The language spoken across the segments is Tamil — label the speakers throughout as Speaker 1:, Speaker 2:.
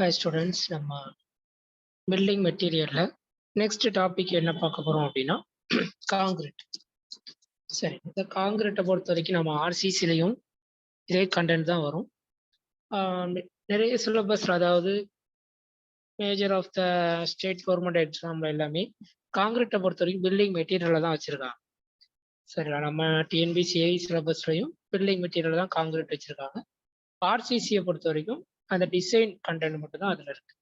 Speaker 1: ஹாய் ஸ்டூடெண்ட்ஸ், நம்ம பில்டிங் மெட்டீரியலில் நெக்ஸ்ட் டாபிக் என்ன பார்க்க போகிறோம் அப்படின்னா காங்கிரீட். சரி, இந்த காங்கிரீட்டை பொறுத்த வரைக்கும் நம்ம ஆர்சிசிலையும் இதே கண்டென்ட் தான் வரும். நிறைய சிலபஸ், அதாவது major of the state government எக்ஸாமில் எல்லாமே காங்கிரீட்டை பொறுத்த வரைக்கும் பில்டிங் மெட்டீரியலில் தான் வச்சுருக்காங்க. சரிங்களா, நம்ம டிஎன்பிசிஐ சிலபஸ்லையும் பில்டிங் மெட்டீரியல் தான் காங்கிரீட் வச்சுருக்காங்க. ஆர்சிசியை பொறுத்த வரைக்கும் அந்த டிசைன் கண்டென்ட் மட்டும் தான் அதில் இருக்குது.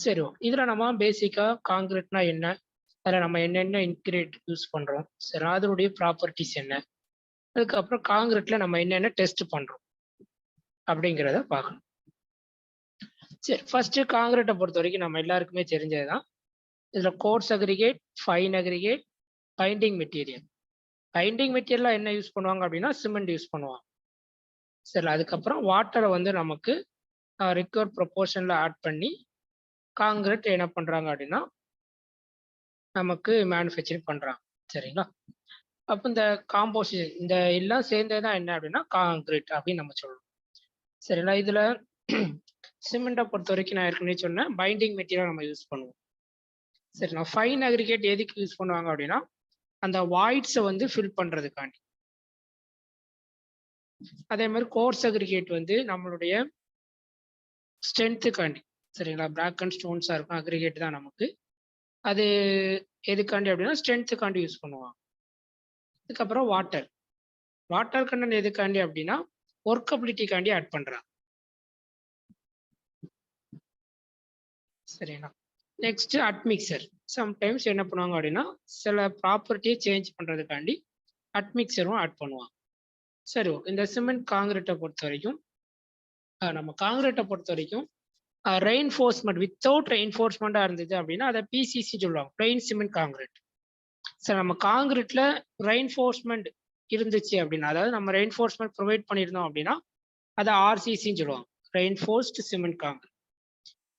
Speaker 1: சரி, இதுல நம்ம பேசிக்கா காங்கிரீட்னா என்ன, அதில் நம்ம என்னென்ன இன்கிரீட் யூஸ் பண்றோம், சரி அதனுடைய ப்ராப்பர்ட்டிஸ் என்ன, அதுக்கப்புறம் காங்கிரீட்ல நம்ம என்னென்ன டெஸ்ட் பண்றோம் அப்படிங்கிறத பார்க்கணும். சரி, ஃபர்ஸ்ட் காங்கிரீட்டை பொறுத்த வரைக்கும் நம்ம எல்லாருக்குமே தெரிஞ்சதுதான். இதுல course aggregate, fine aggregate, binding material. Binding material என்ன யூஸ் பண்ணுவாங்க அப்படின்னா சிமெண்ட் யூஸ் பண்ணுவாங்க. சரி, அதுக்கப்புறம் வாட்டரை வந்து நமக்கு ரிக்வயர்ட் ப்ரொபோர்ஷன்ல ஆட் பண்ணி காங்கிரீட் என்ன பண்றாங்க அப்படின்னா நமக்கு மேனுஃபேக்சரிங் பண்றாங்க. சரிங்களா, அப்போ இந்த காம்போசிஷன் இந்த எல்லாம் சேர்ந்ததுதான் என்ன அப்படின்னா காங்கிரீட் அப்படின்னு நம்ம சொல்லணும். சரிங்களா, இதுல சிமெண்ட்டை பொறுத்த வரைக்கும் நான் ஏற்கனவே சொன்னேன், பைண்டிங் மெட்டீரியல் நம்ம யூஸ் பண்ணுவோம். சரிங்களா, ஃபைன் அக்ரிகேட் எதுக்கு யூஸ் பண்ணுவாங்க அப்படின்னா அந்த வாய்ட்ஸை வந்து ஃபில் பண்றதுக்காண்டி. அதே மாதிரி கோர்ஸ் அக்ரிகேட் வந்து நம்மளுடைய ஸ்ட்ரென்த்துக்காண்டி. சரிங்களா, பிளாக் அண்ட் ஸ்டோன்ஸா இருக்கும் அக்ரிகேட் தான் நமக்கு. அது எதுக்காண்டி அப்படின்னா ஸ்ட்ரென்த்துக்காண்டி யூஸ் பண்ணுவாங்க. அதுக்கப்புறம் வாட்டர் கண்டென்ட் எதுக்காண்டி அப்படின்னா ஒர்க்கபிலிட்டிக்காண்டி ஆட் பண்றாங்க. சரிங்களா, நெக்ஸ்ட் அட்மிக்சர். சம்டைம்ஸ் என்ன பண்ணுவாங்க அப்படின்னா சில ப்ராப்பர்ட்டியை சேஞ்ச் பண்றதுக்காண்டி அட்மிக்சரும் ஆட் பண்ணுவாங்க. சரி, இந்த சிமெண்ட் காங்கிரீட்டை பொறுத்த வரைக்கும் நம்ம காங்கிரீட்டை பொறுத்த வரைக்கும் ரெயின்ஃபோர்ஸ்மெண்ட் வித்தவுட் ரெயின்ஃபோர்ஸ்மெண்டா இருந்தது அப்படின்னா அதை பிசிசி சொல்லுவாங்க, பிளெயின் சிமெண்ட் காங்கிரீட். சரி, நம்ம காங்கிரீட்ல ரெயின்ஃபோர்ஸ்மெண்ட் இருந்துச்சு அப்படின்னா, அதாவது நம்ம ரெயின்ஃபோர்ஸ்மெண்ட் ப்ரொவைட் பண்ணியிருந்தோம் அப்படின்னா அதை ஆர்சிசின்னு சொல்லுவாங்க, ரெயின்ஃபோர்ஸ்டு சிமெண்ட் காங்கிரீட்.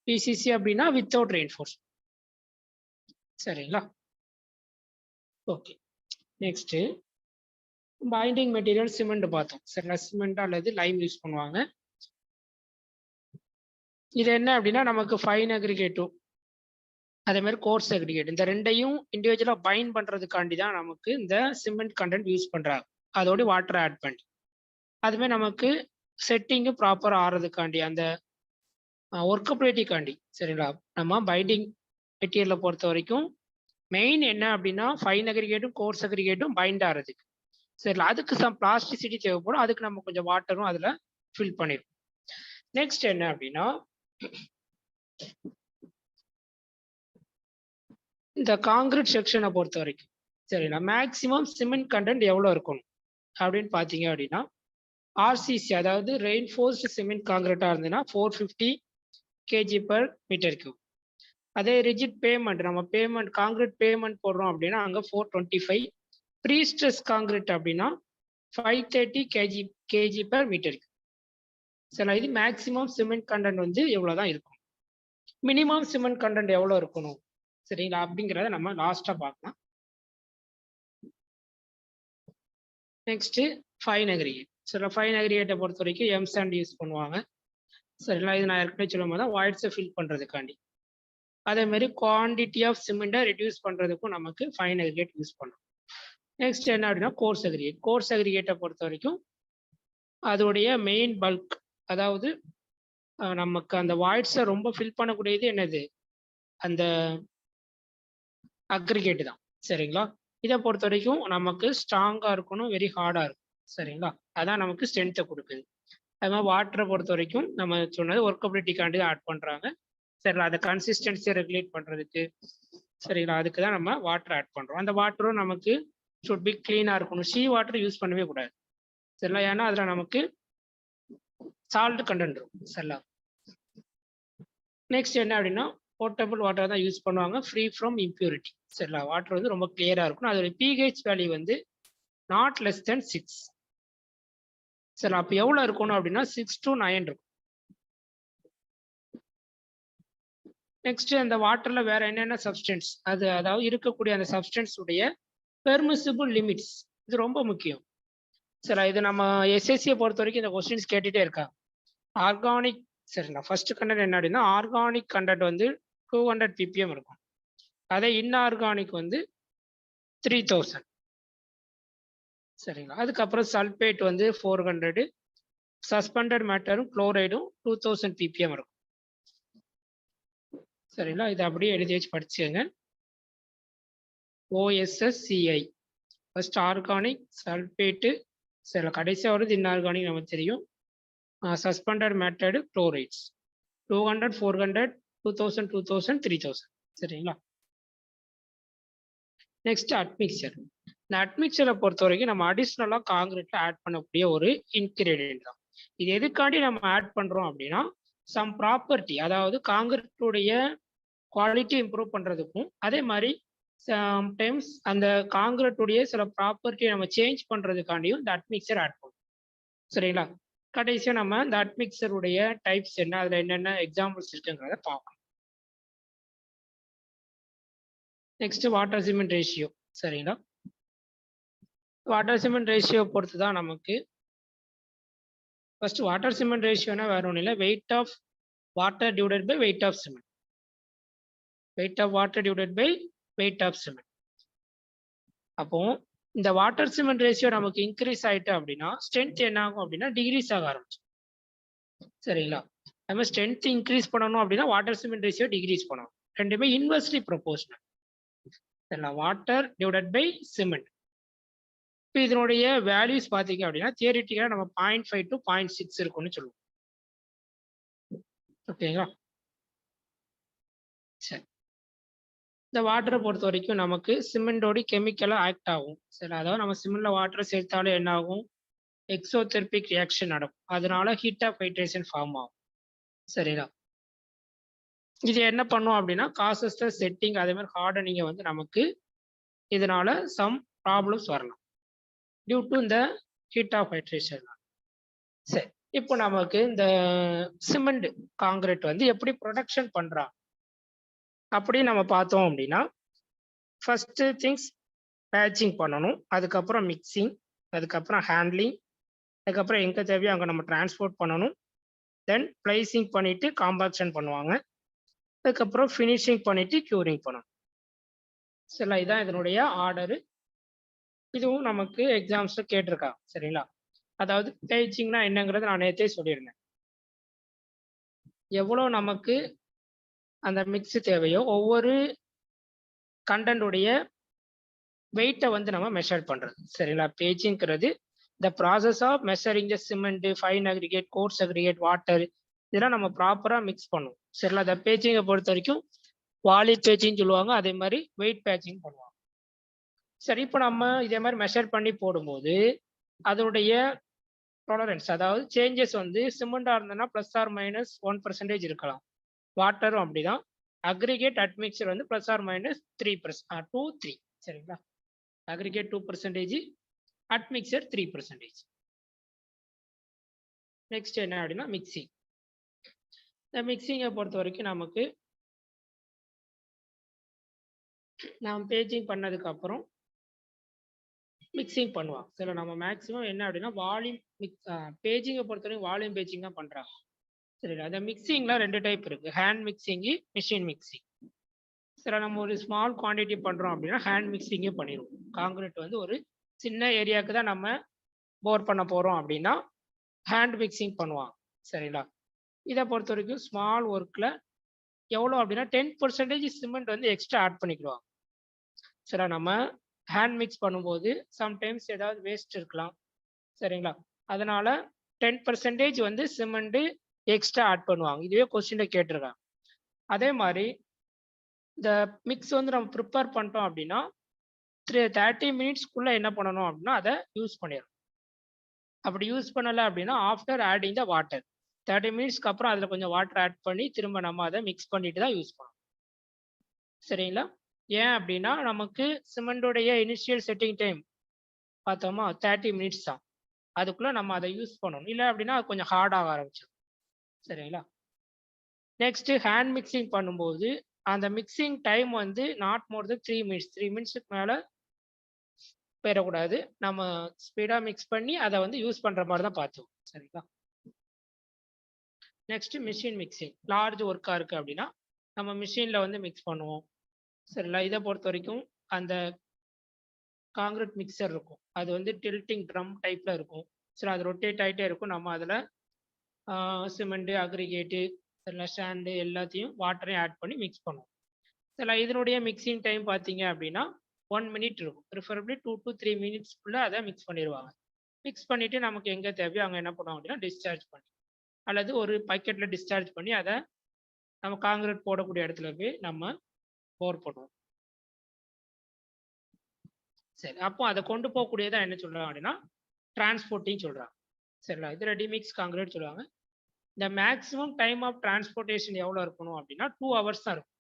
Speaker 1: பிசிசி அப்படின்னா வித்தவுட் ரெயின்ஃபோர்ஸ்மெண்ட். சரிங்களா, okay. Next binding material cement பார்த்தோம். சரிங்களா, சிமெண்ட் அல்லது லைம் யூஸ் பண்ணுவாங்க. இது என்ன அப்படின்னா நமக்கு ஃபைன் அக்ரிகேட்டும் அதே மாதிரி கோர்ஸ் அக்ரிகேட் இந்த ரெண்டையும் இண்டிவிஜுவலா பைண்ட் பண்றதுக்காண்டி தான் நமக்கு இந்த சிமெண்ட் கண்டென்ட் யூஸ் பண்றாங்க, அதோட வாட்டர் ஆட் பண்ணி. அதுவே நமக்கு செட்டிங்கு ப்ராப்பர் ஆறதுக்காண்டி அந்த ஒர்க்கபிலிட்டிக்காண்டி. சரிங்களா, நம்ம பைண்டிங் மெட்டீரியலை பொறுத்த வரைக்கும் மெயின் என்ன அப்படின்னா ஃபைன் அக்ரிகேட்டும் கோர்ஸ் அக்ரிகேட்டும் பைண்ட் ஆகிறதுக்கு. சரிங்களா, அதுக்கு சம் பிளாஸ்டிசிட்டி தேவைப்படும், அதுக்கு நம்ம கொஞ்சம் வாட்டரும் அதுல ஃபில் பண்ணிருக்கோம். நெக்ஸ்ட் என்ன அப்படின்னா இந்த காங்கிரீட் செக்ஷனை பொறுத்த வரைக்கும் சரிங்களா மேக்சிமம் சிமெண்ட் கண்டென்ட் எவ்வளவு இருக்கணும் அப்படின்னு பாத்தீங்க அப்படின்னா ஆர்சிசி, அதாவது ரெயின்ஃபோர்ஸ்டு சிமெண்ட் காங்கிரீட்டா இருந்ததுன்னா 450 kg/m3. அதே ரிஜிட் பேமெண்ட், நம்ம பேமெண்ட் காங்கிரீட் பேமெண்ட் போடுறோம் அப்படின்னா அங்க 425. ப்ரீஸ்ட்ரெஸ் காங்கிரீட் அப்படின்னா 530 kg/m3. சரி, இது மேக்சிமம் சிமெண்ட் கண்டென்ட் வந்து எவ்வளவுதான் இருக்கும். மினிமம் சிமெண்ட் கண்டென்ட் எவ்வளவு இருக்கணும் சரிங்களா அப்படிங்கிறத நம்ம லாஸ்டா பார்க்கலாம். Next fine aggregate. சரி, ஃபைன் அக்ரிகேட்டை பொறுத்த வரைக்கும் எம்சாண்ட் யூஸ் பண்ணுவாங்க. சரிங்களா, இது நான் ஏற்கனவே சொல்லும் போது வாய்ட்ஸை ஃபில் பண்றதுக்காண்டி. அதே மாதிரி குவான்டிட்டி ஆஃப் சிமெண்ட்டை ரெடியூஸ் பண்றதுக்கும் நமக்கு ஃபைன் அக்ரிகேட் யூஸ் பண்ணுறோம். நெக்ஸ்ட் என்ன அப்படின்னா கோர்ஸ் அக்ரிகேட். கோர்ஸ் அக்ரிகேட்டை பொறுத்த வரைக்கும் அதோடைய மெயின் பல்க், அதாவது நமக்கு அந்த வாய்ட்ஸை ரொம்ப ஃபில் பண்ணக்கூடியது என்னது, அந்த அக்ரிகேட் தான். சரிங்களா, இதை பொறுத்த வரைக்கும் நமக்கு ஸ்ட்ராங்கா இருக்கணும், வெரி ஹார்டா இருக்கும். சரிங்களா, அதான் நமக்கு ஸ்ட்ரென்த்தை கொடுக்குது. அது மாதிரி வாட்டரை பொறுத்த வரைக்கும் நம்ம சொன்னது ஒர்க்கபிலிட்டிக்காண்டி தான் ஆட் பண்றாங்க. சரிங்களா, அதை கன்சிஸ்டன்சியை ரெகுலேட் பண்றதுக்கு. சரிங்களா, அதுக்கு தான் நம்ம வாட்டர் ஆட் பண்றோம். அந்த வாட்டரும் நமக்கு ஷுட் பி கிளீனா இருக்கணும். ஷீ வாட்டர் யூஸ் பண்ணவே கூடாது. சரிங்களா, ஏன்னா அதுல நமக்கு சால்ட் கண்டென்ட் இருக்கும். சரிங்களா, நெக்ஸ்ட் என்ன அப்படின்னா போர்ட்டபிள் வாட்டர் தான் யூஸ் பண்ணுவாங்க, ஃப்ரீ ஃப்ரம் இம்பியூரிட்டி. சரிங்களா, வாட்டர் வந்து ரொம்ப கிளியரா இருக்கணும். அதோட பிஹெச் வேல்யூ வந்து நாட் லெஸ் தென் 6. சரி, அப்போ எவ்வளவு இருக்கணும் அப்படின்னா 6 to 9 இருக்கும். நெக்ஸ்ட் அந்த வாட்டர்ல வேற என்னென்ன சப்ஸ்டன்ஸ், அது அதாவது இருக்கக்கூடிய அந்த சப்ஸ்டன்ஸ் உடைய பெர்மிசிபிள் லிமிட்ஸ், இது ரொம்ப முக்கியம். சரி, இது நம்ம எஸ்எஸ்சியை பொறுத்த வரைக்கும் இந்த கொஸ்டின்ஸ் கேட்டுட்டே இருக்காங்க. ஆர்கானிக் சரிங்களா. ஃபர்ஸ்ட் கண்டென்ட் என்ன அப்படின்னா ஆர்கானிக் கண்டென்ட் வந்து 200 ppm இருக்கும். அதே இன்ஆர்கானிக் வந்து 3000. சரிங்களா. அதுக்கப்புறம் சல்பேட் வந்து 400, சஸ்பெண்டட் மேட்டரும் குளோரைடும் 2000 ppm இருக்கும். சரிங்களா. இதை அப்படியே எழுதி வச்சு படிச்சுங்க. OSSCI ஃபர்ஸ்ட் ஆர்கானிக், சல்பேட்டு, சில கடைசியாக வருது இன்ஆர்கானிக் நமக்கு தெரியும். சஸ்பெண்டட் மேட்டர்டு, குளோரைட்ஸ் 200, 400, 2000, 2000, 3000. சரிங்களா. Next admixture. இந்த அட்மிக்சரை பொறுத்த வரைக்கும் நம்ம அடிஷ்னலாக காங்கிரீட்ல ஆட் பண்ணக்கூடிய ஒரு இன்கிரீடியன்ட் தான். இது எதுக்காண்டி நம்ம ஆட் பண்றோம் அப்படின்னா சம் ப்ராப்பர்ட்டி, அதாவது காங்கிரீட்டுடைய குவாலிட்டி இம்ப்ரூவ் பண்றதுக்கும் அதே மாதிரி சம்டைம்ஸ் அந்த காங்கிரீட்டுடைய சில ப்ராப்பர்ட்டியை நம்ம சேஞ்ச் பண்றதுக்காண்டியும் இந்த அட்மிக்சர் ஆட் பண்ணும். சரிங்களா. கடைசியாக நம்ம இந்த அட்மிக்சருடைய டைப்ஸ் என்ன, அதுல என்னென்ன எக்ஸாம்பிள்ஸ் இருக்குங்கிறத பார்க்கணும். Next water cement ratio. சரிங்களா. வாட்டர் சிமெண்ட் ரேஷியோ பொறுத்து தான் நமக்கு ஃபர்ஸ்ட் வாட்டர் சிமெண்ட் ரேஷியோனா வேற ஒன்றும் இல்லை, weight of water divided by weight of cement. Weight of water divided by weight of cement. அப்போ இந்த வாட்டர் சிமெண்ட் ரேஷியோ நமக்கு இன்க்ரீஸ் ஆயிட்டு அப்படின்னா ஸ்ட்ரென்த் என்ன ஆகும் அப்படின்னா டிகிரீஸ் ஆக ஆரம்பிச்சு. சரிங்களா. நம்ம ஸ்ட்ரென்த் இன்க்ரீஸ் பண்ணணும் அப்படின்னா வாட்டர் சிமெண்ட் ரேஷியோ டிகிரீஸ் பண்ணணும். ரெண்டுமே inversely proportional. Water divided by cement. இப்போ இதனுடைய வேல்யூஸ் பார்த்தீங்க அப்படின்னா தியரிட்டிக்கலாக நம்ம 0.5 to 0.6 இருக்கும்னு சொல்லுவோம். ஓகேங்களா. சரி. இந்த வாட்டரை பொறுத்த வரைக்கும் நமக்கு சிமெண்டோட கெமிக்கலாக ஆக்ட் ஆகும். சரி, அதாவது நம்ம சிமெண்ட்ல வாட்டரை சேர்த்தாலும் என்ன ஆகும், எக்ஸோதெர்பிக் ரியாக்ஷன் நடக்கும். அதனால ஹீட் ஆஃப் ஹைட்ரேஷன் ஃபார்ம் ஆகும். சரிங்களா. இது என்ன பண்ணும் அப்படின்னா காசஸ் த செட்டிங், அதே மாதிரி ஹார்டனிங்கை வந்து நமக்கு இதனால சம் ப்ராப்ளம்ஸ் வரலாம் டியூ டு இந்த ஹீட் ஆஃப் ஹைட்ரேஷன். சரி, இப்போ நமக்கு இந்த சிமெண்ட் காங்கிரீட் வந்து எப்படி ப்ரொடக்ஷன் பண்றாங்க அப்படின்னு நம்ம பார்த்தோம் அப்படின்னா ஃபர்ஸ்ட் திங்ஸ் பேட்சிங் பண்ணணும், அதுக்கப்புறம் மிக்சிங், அதுக்கப்புறம் ஹேண்ட்லிங், அதுக்கப்புறம் எங்கே தேவையோ அங்கே நம்ம டிரான்ஸ்போர்ட் பண்ணணும், தென் பிளேசிங் பண்ணிட்டு காம்பாக்ஷன் பண்ணுவாங்க, அதுக்கப்புறம் ஃபினிஷிங் பண்ணிட்டு க்யூரிங் பண்ணணும். சரிங்களா. இதான் இதனுடைய ஆர்டரு. இதுவும் நமக்கு எக்ஸாம்ஸ்ல கேட்டிருக்காங்க. சரிங்களா. அதாவது பேட்சிங்னா என்னங்கிறது நான் நேற்றே சொல்லியிருந்தேன். எவ்வளோ நமக்கு அந்த மிக்ஸ் தேவையோ ஒவ்வொரு கண்டென்ட்டுடைய வெயிட்டை வந்து நம்ம மெஷர் பண்றது. சரிங்களா. பேஜிங்கிறது the process of measuring the cement, fine aggregate, coarse aggregate, water, இதெல்லாம் நம்ம ப்ராப்பராக மிக்ஸ் பண்ணுவோம். சரிங்களா. அந்த பேச்சிங்கை பொறுத்த வரைக்கும் வாலிட் பேச்சிங் சொல்லுவாங்க, அதே மாதிரி வெயிட் பேச்சிங் பண்ணுவாங்க. சரி, இப்போ நம்ம இதே மாதிரி மெஷர் பண்ணி போடும்போது அதனுடைய டாலரன்ஸ், அதாவது சேஞ்சஸ் வந்து சிமெண்டா இருந்ததுன்னா +or-1% இருக்கலாம். வாட்டரும் அப்படிதான். அக்ரிகேட் அட்மிக்சர் வந்து +or-3%, 2-3. சரிங்களா. Aggregate 2%, admixture 3%. நெக்ஸ்ட் என்ன அப்படின்னா மிக்சிங். இந்த மிக்சிங்கை பொறுத்த வரைக்கும் நமக்கு நாம் பேஜிங் பண்ணதுக்கு அப்புறம் மிக்சிங் பண்ணுவாங்க. சில நம்ம மேக்ஸிமம் என்ன அப்படின்னா வால்யூம் பேஜிங்கை பொறுத்த வரைக்கும் வால்யூம் பேஜிங் தான் பண்றாங்க. சரிங்களா. அந்த மிக்சிங்ல 2 டைப் இருக்கு, ஹேண்ட் மிக்சிங், மிஷின் மிக்சிங். சில நம்ம ஒரு ஸ்மால் குவான்டிட்டி பண்றோம் அப்படின்னா ஹேண்ட் மிக்சிங்கே பண்ணிடுவோம். காங்கிரீட் வந்து ஒரு சின்ன ஏரியாவுக்கு தான் நம்ம போர் பண்ண போறோம் அப்படின்னா ஹேண்ட் மிக்சிங் பண்ணுவாங்க. சரிங்களா. இதை பொறுத்த வரைக்கும் ஸ்மால் ஒர்க்ல எவ்வளோ அப்படின்னா 10% சிமெண்ட் வந்து எக்ஸ்ட்ரா ஆட் பண்ணிக்கிடுவாங்க. சரி, நம்ம ஹேண்ட் மிக்ஸ் பண்ணும்போது சம்டைம்ஸ் ஏதாவது வேஸ்ட் இருக்கலாம். சரிங்களா. அதனால 10% வந்து சிமெண்ட் எக்ஸ்ட்ரா ஆட் பண்ணுவாங்க. இதுவே கொஸ்டின்ல கேட்டிருக்காங்க. அதே மாதிரி இந்த மிக்ஸ் வந்து நம்ம ப்ரிப்பேர் பண்ணிட்டோம் அப்படின்னா 30 மினிட்ஸ்க்குள்ள என்ன பண்ணணும் அப்படின்னா அதை யூஸ் பண்ணிடணும். அப்படி யூஸ் பண்ணலை அப்படின்னா ஆஃப்டர் ஆடிங் த வாட்டர் 30 மினிட்ஸ்க்கு அப்புறம் அதில் கொஞ்சம் வாட்டர் ஆட் பண்ணி திரும்ப நம்ம அதை மிக்ஸ் பண்ணிட்டு தான் யூஸ் பண்ணணும். சரிங்களா. ஏன் அப்படின்னா நமக்கு சிமெண்டோடைய இனிஷியல் செட்டிங் டைம் பார்த்தோமா 30 மினிட்ஸ் தான். அதுக்குள்ள நம்ம அதை யூஸ் பண்ணணும், இல்லை அப்படின்னா அது கொஞ்சம் ஹார்ட் ஆக ஆரம்பிச்சிடும். சரிங்களா. நெக்ஸ்ட் ஹேண்ட் மிக்சிங் பண்ணும்போது அந்த மிக்சிங் டைம் வந்து நாட் மோர் தென் 3 மினிட்ஸ். 3 மினிட்ஸ்க்கு மேலே போயிடக்கூடாது. நம்ம ஸ்பீடாக மிக்ஸ் பண்ணி அதை வந்து யூஸ் பண்ணுற மாதிரி தான் பார்த்துவோம். சரிங்களா. Next machine mixing. லார்ஜ் ஒர்க்காக இருக்குது அப்படின்னா நம்ம மிஷினில் வந்து மிக்ஸ் பண்ணுவோம். சரிங்களா? இதை பொறுத்த வரைக்கும் அந்த காங்கிரீட் மிக்சர் இருக்கும், அது வந்து டில்ட்டிங் ட்ரம் டைப்பில் இருக்கும். சரி, அது ரொட்டேட் ஆகிட்டே இருக்கும். நம்ம அதில் சிமெண்ட்டு, அக்ரிகேட்டு, இல்லை சாண்டு எல்லாத்தையும் வாட்டரையும் ஆட் பண்ணி மிக்ஸ் பண்ணுவோம். சில இதனுடைய மிக்சிங் டைம் பார்த்தீங்க அப்படின்னா 1 மினிட் இருக்கும். ப்ரிஃபரபிளி 2 to 3 மினிட்ஸ்க்குள்ளே அதை மிக்ஸ் பண்ணிடுவாங்க. மிக்ஸ் பண்ணிவிட்டு நமக்கு எங்கே தேவையோ அங்கே என்ன பண்ணுவாங்க அப்படின்னா டிஸ்சார்ஜ் பண்ணி, அல்லது ஒரு பக்கெட்டில் டிஸ்சார்ஜ் பண்ணி அதை நம்ம காங்கிரீட் போடக்கூடிய இடத்துல போய் நம்ம போர் பண்ணுவோம். சரி, அப்போ அதை கொண்டு போகக்கூடியதான் என்ன சொல்கிறாங்க அப்படின்னா டிரான்ஸ்போர்ட்டிங் சொல்கிறாங்க. சரிங்களா? இது ரெடிமிக்ஸ் காங்கிரீட் சொல்லுவாங்க. இந்த மேக்ஸிமம் டைம் ஆஃப் டிரான்ஸ்போர்ட்டேஷன் எவ்வளோ இருக்கணும் அப்படின்னா 2 hours தான் இருக்கும்.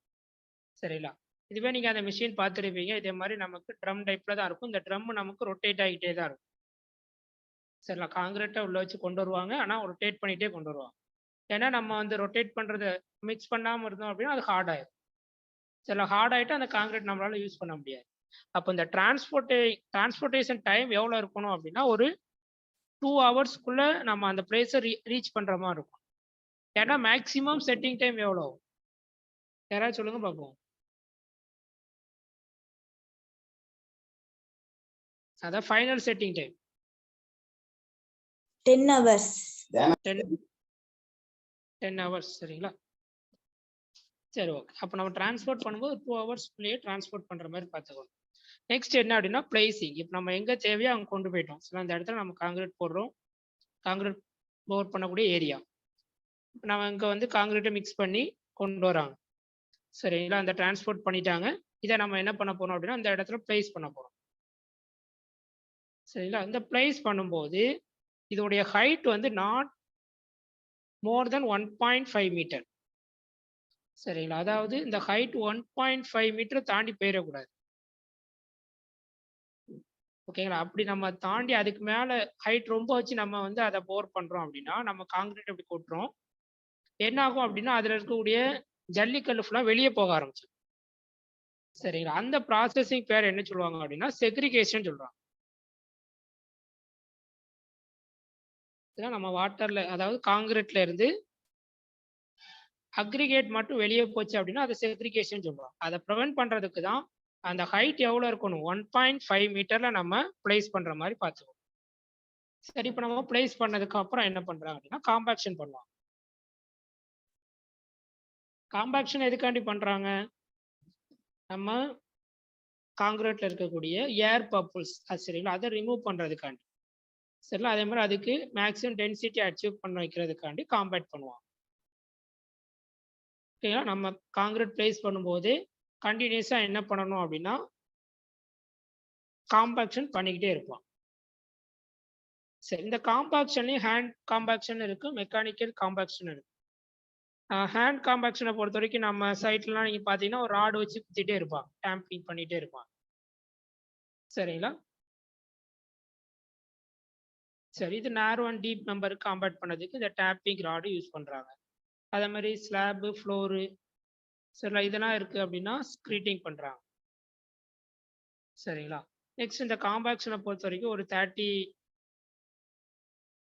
Speaker 1: சரிங்களா? இதுவே நீங்கள் அந்த மிஷின் பார்த்துருப்பீங்க. இதே மாதிரி நமக்கு ட்ரம் டைப்பில் தான் இருக்கும். இந்த ட்ரம் நமக்கு ரொட்டேட் ஆகிட்டே தான் இருக்கும். சரிங்களா? காங்கிரீட்டை உள்ளே வச்சு கொண்டு வருவாங்க, ஆனால் ரொட்டேட் பண்ணிகிட்டே கொண்டு வருவாங்க. ஏன்னா நம்ம வந்து ரொட்டேட் பண்ணுறத மிக்ஸ் பண்ணாமல் இருந்தோம் அப்படின்னா அது ஹார்ட் ஆயிடும். சில ஹார்ட் ஆகிட்டு அந்த காங்கிரீட் நம்மளால யூஸ் பண்ண முடியாது. அப்போ இந்த டிரான்ஸ்போர்ட்டேஷன் டைம் எவ்வளோ இருக்கணும் அப்படின்னா ஒரு 2 ஹவர்ஸ்க்குள்ளே நம்ம அந்த பிளேஸை ரீச் பண்ணுற மாதிரி இருக்கும். ஏன்னா மேக்ஸிமம் செட்டிங் டைம் எவ்வளோ? யாராவது சொல்லுங்க பார்ப்போம். அதான் final setting time
Speaker 2: 10 hours.
Speaker 1: 10 hours. சரிங்களா? சரி, ஓகே. அப்போ நம்ம டிரான்ஸ்போர்ட் பண்ணும்போது 2 ஹவர்ஸ்க்குள்ளேயே டிரான்ஸ்போர்ட் பண்ணுற மாதிரி பார்த்துக்கணும். நெக்ஸ்ட் என்ன அப்படின்னா பிளேசிங். இப்போ நம்ம எங்கே தேவையோ அங்கே கொண்டு போயிட்டோம். ஸோ அந்த இடத்துல நம்ம காங்கிரீட் போடுறோம். காங்கிரீட் போர் பண்ணக்கூடிய ஏரியா நம்ம இங்கே வந்து காங்கிரீட்டை மிக்ஸ் பண்ணி கொண்டு வராங்க. சரிங்களா? அந்த டிரான்ஸ்போர்ட் பண்ணிட்டாங்க. இதை நம்ம என்ன பண்ண போறோம் அப்படின்னா அந்த இடத்துல பிளேஸ் பண்ண போறோம். சரிங்களா? இந்த பிளேஸ் பண்ணும்போது இதோடைய ஹைட் வந்து நாட் மோர் தென் 1.5 மீட்டர். சரிங்களா? அதாவது இந்த ஹைட் 1.5 மீட்டர் தாண்டி போயிடக்கூடாது. ஓகேங்களா? அப்படி நம்ம தாண்டி அதுக்கு மேலே ஹைட் ரொம்ப வச்சு நம்ம வந்து அதை போர் பண்ணுறோம் அப்படின்னா நம்ம காங்கிரீட் அப்படி கொட்டுறோம். என்ன ஆகும் அப்படின்னா அதில் இருக்கக்கூடிய ஜல்லிக்கல் ஃபுல்லாக வெளியே போக ஆரம்பிச்சு. சரிங்களா? அந்த ப்ராசஸிங் பேர் என்ன சொல்லுவாங்க அப்படின்னா செக்ரிகேஷன் சொல்றாங்க. நம்ம வாட்டர்ல அதாவது காங்கிரீட்ல இருந்து அக்ரிகேட் மட்டும் வெளியே போச்சு அப்படின்னா அதை செக்ரிகேஷன் சொல்றோம். அதை ப்ரிவென்ட் பண்றதுக்கு தான் அந்த ஹைட் எவ்வளோ இருக்கணும் 1.5 மீட்டர்ல நம்ம பிளேஸ் பண்ற மாதிரி பார்த்துக்கணும். சரி, இப்போ நம்ம பிளேஸ் பண்ணதுக்கு அப்புறம் என்ன பண்றாங்க அப்படின்னா காம்பாக்ஷன் பண்ணுவாங்க. காம்பாக்ஷன் எதுக்காண்டி பண்றாங்க? நம்ம காங்கிரீட்ல இருக்கக்கூடிய ஏர் பப்புல்ஸ் சரிங்களா அதை ரிமூவ் பண்றதுக்காண்டி. சரிங்களா? அதே மாதிரி அதுக்கு மேக்ஸிமம் டென்சிட்டி அச்சீவ் பண்ண வைக்கிறதுக்காண்டி காம்பேக்ட் பண்ணுவாங்க. ஓகேங்களா? நம்ம காங்கிரீட் பிளேஸ் பண்ணும்போது கண்டினியூஸாக என்ன பண்ணணும் அப்படின்னா காம்பாக்ஷன் பண்ணிக்கிட்டே இருப்போம். சரி, இந்த காம்பாக்ஷன்லையும் ஹேண்ட் காம்பாக்ஷன் இருக்கு, மெக்கானிக்கல் காம்பாக்ஷன் இருக்கு. ஹேண்ட் காம்பாக்ஷனை பொறுத்த வரைக்கும் நம்ம சைட்லாம் நீங்கள் பார்த்தீங்கன்னா ஒரு ராடு வச்சு குத்திட்டே இருப்பாங்க, டேம்பிங் பண்ணிகிட்டே இருப்பாங்க. சரிங்களா? சரி, இது நேரோ அண்ட் டீப் மெம்பருக்கு காம்பேக்ட் பண்ணதுக்கு இந்த டேப்பிங் ராடு யூஸ் பண்ணுறாங்க. அதே மாதிரி ஸ்லாபு, ஃப்ளோரு சரிங்களா இதெல்லாம் இருக்குது அப்படின்னா ஸ்க்ரீட்டிங் பண்ணுறாங்க. சரிங்களா? நெக்ஸ்ட் இந்த காம்பாக்ஷனை பொறுத்த வரைக்கும் ஒரு 30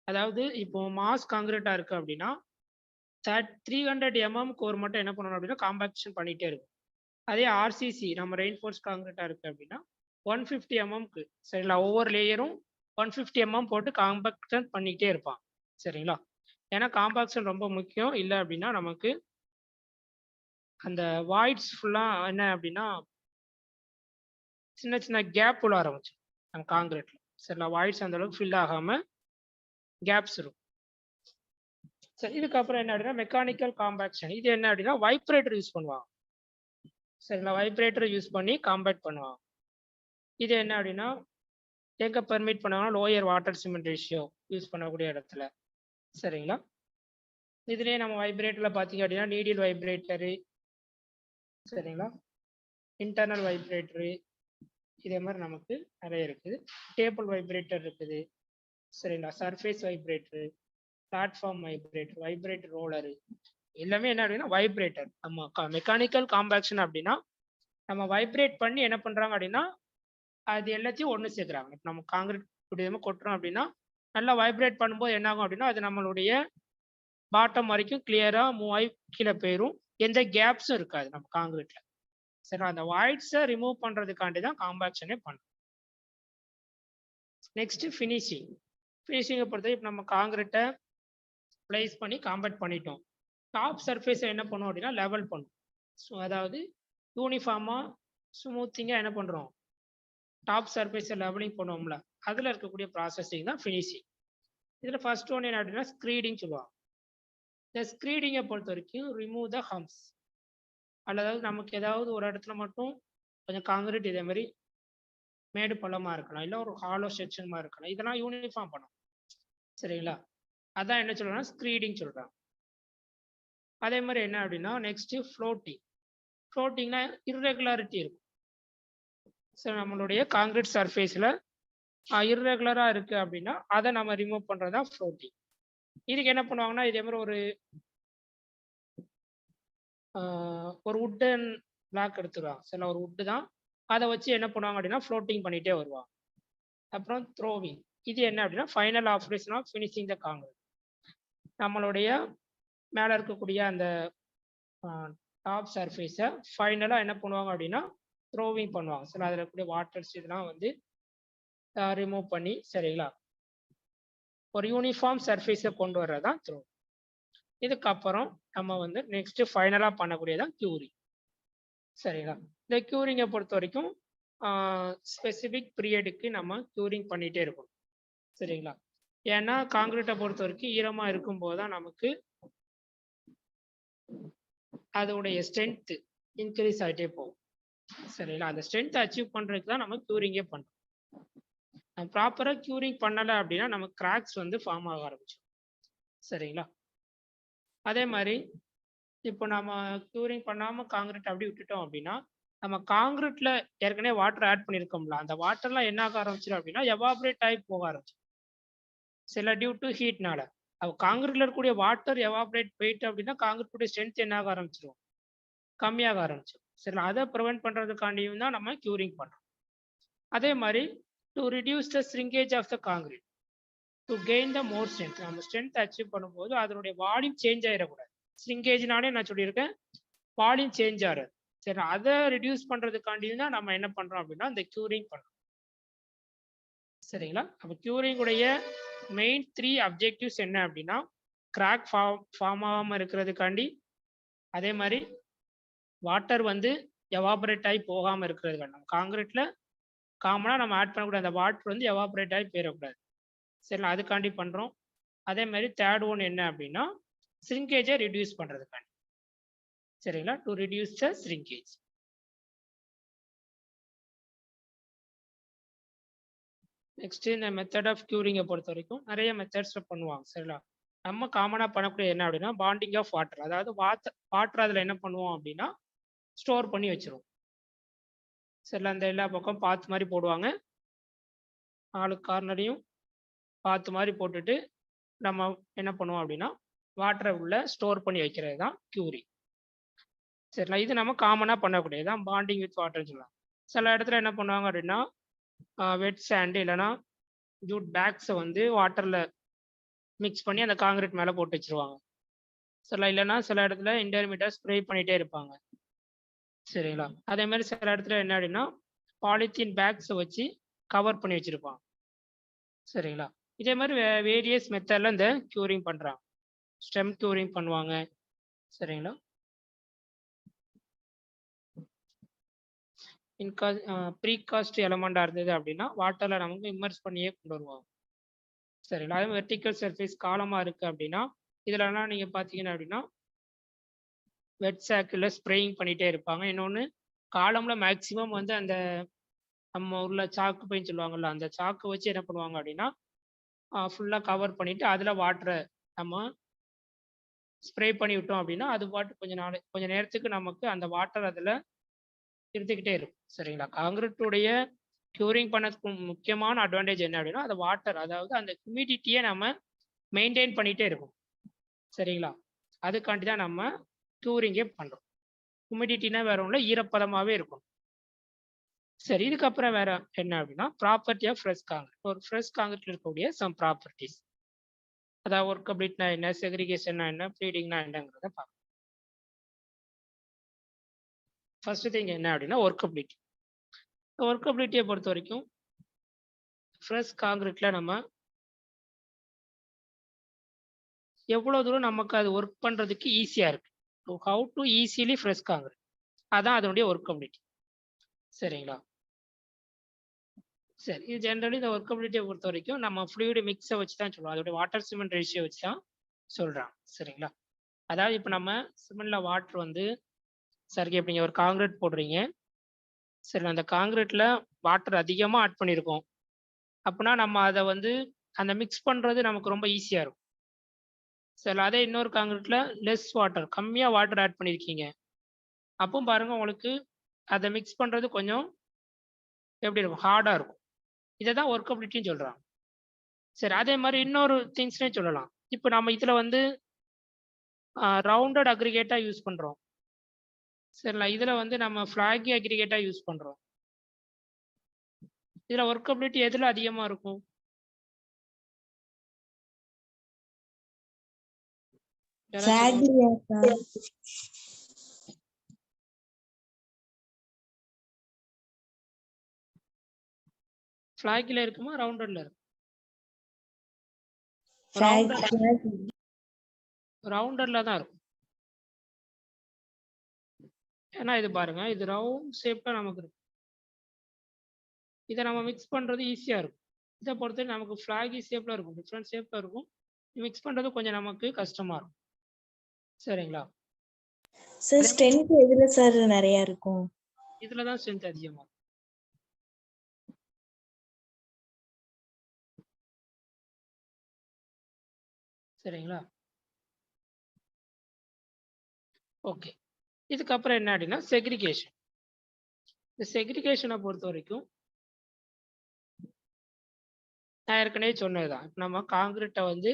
Speaker 1: அதாவது இப்போ மாஸ் காங்கிரீட்டாக இருக்குது அப்படின்னா 300 mm கோர் மட்டும் என்ன பண்ணணும் அப்படின்னா காம்பாக்ஷன் பண்ணிகிட்டே இருக்கும். அதே ஆர்சிசி நம்ம ரெயின்ஃபோர்ஸ் காங்கிரீட்டாக இருக்குது அப்படின்னா 150 mm சரிங்களா ஒவ்வொரு லேயரும் 150 mm போட்டு காம்பாக்ஷன் பண்ணிக்கிட்டே இருப்பான். சரிங்களா? ஏன்னா காம்பாக்ஷன் ரொம்ப முக்கியம். இல்லை அப்படின்னா நமக்கு அந்த வாய்ட்ஸ் ஃபுல்லாக என்ன அப்படின்னா சின்ன சின்ன கேப் உள்ள ஆரம்பிச்சு நம்ம காங்கிரீட்ல. சரிங்களா? வாய்ட்ஸ் அந்த அளவுக்கு ஃபில் ஆகாமல் கேப்ஸ் இருக்கும். சரி, இதுக்கப்புறம் என்ன அப்படின்னா மெக்கானிக்கல் காம்பாக்ஷன். இது என்ன அப்படின்னா வைப்ரேட்டர் யூஸ் பண்ணுவாங்க. சரிங்களா? வைப்ரேட்டர் யூஸ் பண்ணி காம்பேக்ட் பண்ணுவாங்க. இது என்ன அப்படின்னா எங்கே பெர்மிட் பண்ணுவாங்கன்னா lower water cement ratio use பண்ணக்கூடிய இடத்துல. சரிங்களா? இதுலேயே நம்ம வைப்ரேட்டரில் பார்த்தீங்க அப்படின்னா நீடில் வைப்ரேட்டரு சரிங்களா இன்டர்னல் வைப்ரேட்டரு இதே மாதிரி நமக்கு நிறைய இருக்குது. டேபிள் வைப்ரேட்டர் இருக்குது. சரிங்களா? Surface vibrator, platform vibrator, vibrator roller எல்லாமே என்ன அப்படின்னா வைப்ரேட்டர். நம்ம மெக்கானிக்கல் காம்பாக்ஷன் அப்படின்னா நம்ம வைப்ரேட் பண்ணி என்ன பண்ணுறாங்க அப்படின்னா அது எல்லாத்தையும் ஒன்று சேர்க்குறாங்க. இப்போ நம்ம காங்கிரீட் விதமாக கொட்டுறோம் அப்படின்னா நல்லா வைப்ரேட் பண்ணும்போது என்ன ஆகும் அப்படின்னா அது நம்மளுடைய பாட்டம் வரைக்கும் கிளியரா மூவ் ஆகி கீழே போயிடும். எந்த கேப்ஸும் இருக்காது நம்ம காங்கிரீட்ல. சரி, அந்த வாய்ட்ஸை ரிமூவ் பண்றதுக்காண்டி தான் காம்பாக்ஷனே பண்ணும். Next finishing. ஃபினிஷிங்கை பொறுத்த இப்போ நம்ம காங்கிரீட்டை பிளேஸ் பண்ணி காம்பேக்ட் பண்ணிட்டோம். டாப் சர்ஃபேஸை என்ன பண்ணும் அப்படின்னா லெவல் பண்ணும். ஸோ அதாவது யூனிஃபார்மாக ஸ்மூத்திங்காக என்ன பண்ணுறோம், டாப் சர்ஃபேஸை லெவலிங் பண்ணுவோம்ல, அதில் இருக்கக்கூடிய ப்ராசஸிங் தான் ஃபினிஷிங். இதில் ஃபர்ஸ்ட் ஒன்று என்ன அப்படின்னா ஸ்க்ரீடிங் சொல்லுவாங்க. இந்த ஸ்க்ரீடிங்கை பொறுத்த வரைக்கும் ரிமூவ் த ஹம்ஸ். அதாவது நமக்கு ஏதாவது ஒரு இடத்துல மட்டும் கொஞ்சம் காங்கிரீட் இதே மாதிரி மேடு பள்ளமாக இருக்கலாம், இல்லை ஒரு ஹாலோ செக்ஷன் மாதிரி இருக்கலாம், இதெல்லாம் யூனிஃபார்ம் பண்ணும். சரிங்களா, அதான் என்ன சொல்றாங்கன்னா ஸ்க்ரீடிங் சொல்றாங்க. அதே மாதிரி என்ன அப்படின்னா நெக்ஸ்ட் ஃப்ளோட்டிங். ஃப்ளோட்டிங்னா இர்ரெகுலாரிட்டி இருக்கும். ஸோ நம்மளுடைய காங்கிரீட் சர்ஃபேஸில் இர்ரெகுலராக இருக்குது அப்படின்னா அதை நம்ம ரிமூவ் பண்ணுறது தான் ஃப்ளோட்டிங். இதுக்கு என்ன பண்ணுவாங்கன்னா இதே மாதிரி ஒரு உட்டன் பிளாக் எடுத்துருவாங்க. சில ஒரு உட்டு தான், அதை வச்சு என்ன பண்ணுவாங்க அப்படின்னா ஃப்ளோட்டிங் பண்ணிகிட்டே வருவாங்க. அப்புறம் த்ரோவிங். இது என்ன அப்படின்னா final operation of finishing the concrete. நம்மளுடைய மேலே இருக்கக்கூடிய அந்த டாப் சர்ஃபேஸை ஃபைனலாக என்ன பண்ணுவாங்க அப்படின்னா த்ரோவிங் பண்ணுவாங்க. சில அதில் இருக்கக்கூடிய வாட்டர்ஸ் இதெல்லாம் வந்து ரிமூவ் பண்ணி, சரிங்களா, ஒரு யூனிஃபார்ம் சர்ஃபேஸை கொண்டு வர்றது தான் த்ரோ. இதுக்கப்புறம் நம்ம வந்து நெக்ஸ்ட் ஃபைனலாக பண்ணக்கூடியதான் க்யூரிங். சரிங்களா, இந்த க்யூரிங்கை பொறுத்த வரைக்கும் ஸ்பெசிஃபிக் பீரியடுக்கு நம்ம க்யூரிங் பண்ணிகிட்டே இருக்கணும். சரிங்களா, ஏன்னா காங்கிரீட்டை பொறுத்த வரைக்கும் ஈரமாக இருக்கும்போது தான் நமக்கு அதோடைய ஸ்ட்ரென்த்து இன்க்ரீஸ் ஆகிட்டே போகும். சரிங்களா, அந்த ஸ்ட்ரென்த் அச்சீவ் பண்ணுறதுக்கு தான் நம்ம க்யூரிங்கே பண்ணுறோம். ப்ராப்பராக க்யூரிங் பண்ணலை அப்படின்னா நமக்கு கிராக்ஸ் வந்து ஃபார்ம் ஆக ஆரம்பிச்சிடும். சரிங்களா, அதே மாதிரி இப்போ நம்ம க்யூரிங் பண்ணாமல் காங்கிரீட் அப்படி விட்டுட்டோம் அப்படின்னா நம்ம காங்கிரீட்ல ஏற்கனவே வாட்டர் ஆட் பண்ணியிருக்கோம்ல, அந்த வாட்டர்லாம் என்ன ஆக ஆரம்பிச்சிடும் அப்படின்னா எவாபரேட் ஆகி போக ஆரம்பிச்சிடும். சில டியூ டு ஹீட்னால காங்கிரீட்ல இருக்கக்கூடிய வாட்டர் எவாபரேட் போயிட்டு அப்படின்னா காங்கிரீட்டுடைய ஸ்ட்ரென்த் என்ன ஆக ஆரம்பிச்சிடும், கம்மியாக ஆரம்பிச்சிடும். சரி, அதை ப்ரிவென்ட் பண்ணுறதுக்காண்டியும் தான் நம்ம க்யூரிங் பண்ணுறோம். அதே மாதிரி to reduce the shrinkage of the concrete to gain the more strength. நம்ம ஸ்ட்ரென்த் அச்சீவ் பண்ணும்போது அதனுடைய வால்யூம் சேஞ்ச் ஆகிடக்கூடாது. ஸ்ரிங்கேஜ்னாலே நான் சொல்லியிருக்கேன் வால்யூம் சேஞ்ச் ஆகிறது. சரி, அதை ரிடியூஸ் பண்ணுறதுக்காண்டியும் தான் நம்ம என்ன பண்ணுறோம் அப்படின்னா இந்த க்யூரிங் பண்ணுறோம். சரிங்களா, அப்போ க்யூரிங்குடைய மெயின் 3 அப்ஜெக்டிவ்ஸ் என்ன அப்படின்னா கிராக் ஃபார்ம் ஆகாமல் இருக்கிறதுக்காண்டி, அதே மாதிரி வாட்டர் வந்து எவாபரேட் ஆகி போகாமல் இருக்கிறதுக்காண்டி, நம்ம காங்கிரீட்டில் காமனாக நம்ம ஆட் பண்ணக்கூடிய அந்த வாட்டர் வந்து எவாபரேட் ஆகி போயிடக்கூடாது. சரிங்களா, அதுக்காண்டி பண்ணுறோம். அதே மாதிரி தேர்ட் ஒன் என்ன அப்படின்னா ஸ்ரிங்கேஜை ரிடியூஸ் பண்ணுறதுக்காண்டி. சரிங்களா, to reduce the shrinkage. Next இந்த மெத்தட் ஆஃப் க்யூரிங்கை பொறுத்த வரைக்கும் நிறைய மெத்தட்ஸில் பண்ணுவாங்க. சரிங்களா, நம்ம காமனாக பண்ணக்கூடிய என்ன அப்படின்னா பாண்டிங் ஆஃப் வாட்டர். அதாவது வாட்டர் அதில் என்ன பண்ணுவோம் அப்படின்னா ஸ்டோர் பண்ணி வச்சிருவோம். சரிங்களா, அந்த எல்லா பக்கம் பாத்து மாதிரி போடுவாங்க, 4 கார்னரையும் பாத்து மாதிரி போட்டுட்டு நம்ம என்ன பண்ணுவோம் அப்படின்னா வாட்டரை உள்ள ஸ்டோர் பண்ணி வைக்கிறது தான் க்யூரிங். சரிங்களா, இது நம்ம காமனாக பண்ணக்கூடியது தான் பாண்டிங் வித் வாட்டர்னு சொல்லலாம். சில இடத்துல என்ன பண்ணுவாங்க அப்படின்னா வெட் சாண்டு இல்லைன்னா ஜூட் பேக்ஸை வந்து வாட்டரில் மிக்ஸ் பண்ணி அந்த காங்கிரீட் மேலே போட்டு வச்சிருவாங்க. இல்லைன்னா சில இடத்துல இன்டர்மீடியட் ஸ்ப்ரே பண்ணிகிட்டே இருப்பாங்க. சரிங்களா, அதே மாதிரி சில இடத்துல என்ன அப்படின்னா பாலித்தீன் பேக்ஸை வச்சு கவர் பண்ணி வச்சுருப்பாங்க. சரிங்களா, இதே மாதிரி வேரியஸ் மெத்தடில் இந்த க்யூரிங் பண்ணுறாங்க. ஸ்டெம் க்யூரிங் பண்ணுவாங்க. சரிங்களா, ப்ரீகாஸ்ட் எலமெண்டாக இருந்தது அப்படின்னா வாட்டரில் நமக்கு இம்மர்ஸ் பண்ணியே கொண்டு வருவாங்க. சரிங்களா, அதே வெர்டிக்கல் சர்ஃபேஸ் காலமாக இருக்குது அப்படின்னா இதிலலாம் நீங்கள் பார்த்தீங்கன்னா அப்படின்னா வெட் சாக்கில் ஸ்ப்ரேயிங் பண்ணிகிட்டே இருப்பாங்க. இன்னொன்று காலமில் மேக்ஸிமம் வந்து அந்த நம்ம உள்ள சாக்கு பைன்னு சொல்லுவாங்கள்ல, அந்த சாக்கு வச்சு என்ன பண்ணுவாங்க அப்படின்னா ஃபுல்லாக கவர் பண்ணிவிட்டு அதில் வாட்டரை நம்ம ஸ்ப்ரே பண்ணி விட்டோம் அப்படின்னா அது பாட்டு கொஞ்ச நேரத்துக்கு நமக்கு அந்த வாட்டர் அதில் இருந்துக்கிட்டே இருக்கும். சரிங்களா, காங்கிரீட்டுடைய க்யூரிங் பண்ணதுக்கு முக்கியமான அட்வான்டேஜ் என்ன அப்படின்னா அந்த வாட்டர், அதாவது அந்த ஹியூமிடிட்டியை நம்ம மெயின்டைன் பண்ணிகிட்டே இருக்கும். சரிங்களா, அதுக்காண்டி தான் நம்ம க்யூரிங்கே பண்ணுறோம். ஹியூமிடிட்டினா வேற ஒன்றும் ஈரப்பதமாகவே இருக்கும். சரி, இதுக்கப்புறம் வேற என்ன அப்படின்னா ப்ராப்பர்ட்டி ஆஃப் ஃப்ரெஷ் காங்கிரீட். ஒரு ஃப்ரெஷ் காங்கிரீட்ல இருக்கக்கூடிய சம் ப்ராப்பர்ட்டிஸ். அதாவது ஒர்க்கபிலிட்டினா என்ன, செக்ரிகேஷன்னா என்ன, ப்ளீடிங்னா என்னங்கிறத பார்க்கலாம். ஃபர்ஸ்ட் திங் என்ன அப்படின்னா ஒர்க்கபிலிட்டி. ஒர்க்கபிலிட்டியை பொறுத்த வரைக்கும் ஃப்ரெஷ் காங்கிரீட்ல நம்ம எவ்வளவு தூரம் நமக்கு அது ஒர்க் பண்றதுக்கு ஈஸியா இருக்கு. How to easily fresh concrete, அதான் அதனுடைய ஒர்க்கபிலிட்டி. சரிங்களா? சரி, இது ஜென்ரலி இந்த ஒர்க்கபிலிட்டியை பொறுத்த வரைக்கும் நம்ம ஃப்ளூயிட் மிக்ஸை வச்சு தான் சொல்லுவோம். அதோட வாட்டர் சிமெண்ட் ரேஷியோ வச்சு தான் சொல்றாங்க. சரிங்களா? அதாவது இப்போ நம்ம சிமெண்ட்ல வாட்டர் வந்து சரி, இப்போ நீங்க ஒரு காங்கிரீட் போடுறீங்க. சரி, அந்த காங்கிரீட்ல வாட்டர் அதிகமா ஆட் பண்ணியிருக்கோம் அப்படின்னா நம்ம அதை வந்து அந்த மிக்ஸ் பண்றது நமக்கு ரொம்ப ஈஸியா இருக்கும். சரி, அதே இன்னொரு காங்கிரீட்ல லெஸ் வாட்டர், கம்மியா வாட்டர் ஆட் பண்ணியிருக்கீங்க, அப்போ பாருங்க உங்களுக்கு அதை மிக்ஸ் பண்றது கொஞ்சம் எப்படி இருக்கும், ஹார்டா இருக்கும். இதை தான் ஒர்க்கபிலிட்டின்னு சொல்றாங்க. சரி, அதே மாதிரி இன்னொரு திங்ஸ்னே சொல்லலாம். இப்போ நம்ம இதுல வந்து ரவுண்டட் அக்ரிகேட்டா யூஸ் பண்றோம். சரிங்களா? இதுல வந்து நம்ம ஃபிளாகி அக்ரிகேட்டா யூஸ் பண்றோம். இதுல ஒர்க்கபிலிட்டி எதுல அதிகமா இருக்கும்? ஃபிளாகில இருக்குமா, ரவுண்டட்ல இருக்கும்? ரவுண்டட்ல தான் இருக்கும். ஏன்னா இது பாருங்க, இது ரவுண்ட் ஷேப்ல நமக்கு இருக்கு. இதை நம்ம மிக்ஸ் பண்றது ஈஸியா இருக்கும். இதை பொறுத்து நமக்கு ஃபிளாகி ஷேப்ல இருக்கும், டிஃப்ரெண்ட் ஷேப்ல இருக்கும். மிக்ஸ் பண்றது கொஞ்சம் நமக்கு கஷ்டமா இருக்கும். சரிங்களா?
Speaker 2: சார் ஸ்ட்ரென்த் எதுல சார் நிறைய இருக்கும்?
Speaker 1: இதுல தான் ஸ்ட்ரென்த் அதிகமா இருக்கும். சரிங்களா? ஓகே, இதுக்கப்புறம் என்ன அப்படின்னா செக்ரிகேஷன். இந்த செக்ரிகேஷனை பொறுத்த வரைக்கும் நான் ஏற்கனவே சொன்னதுதான். நம்ம காங்கிரீட்டை வந்து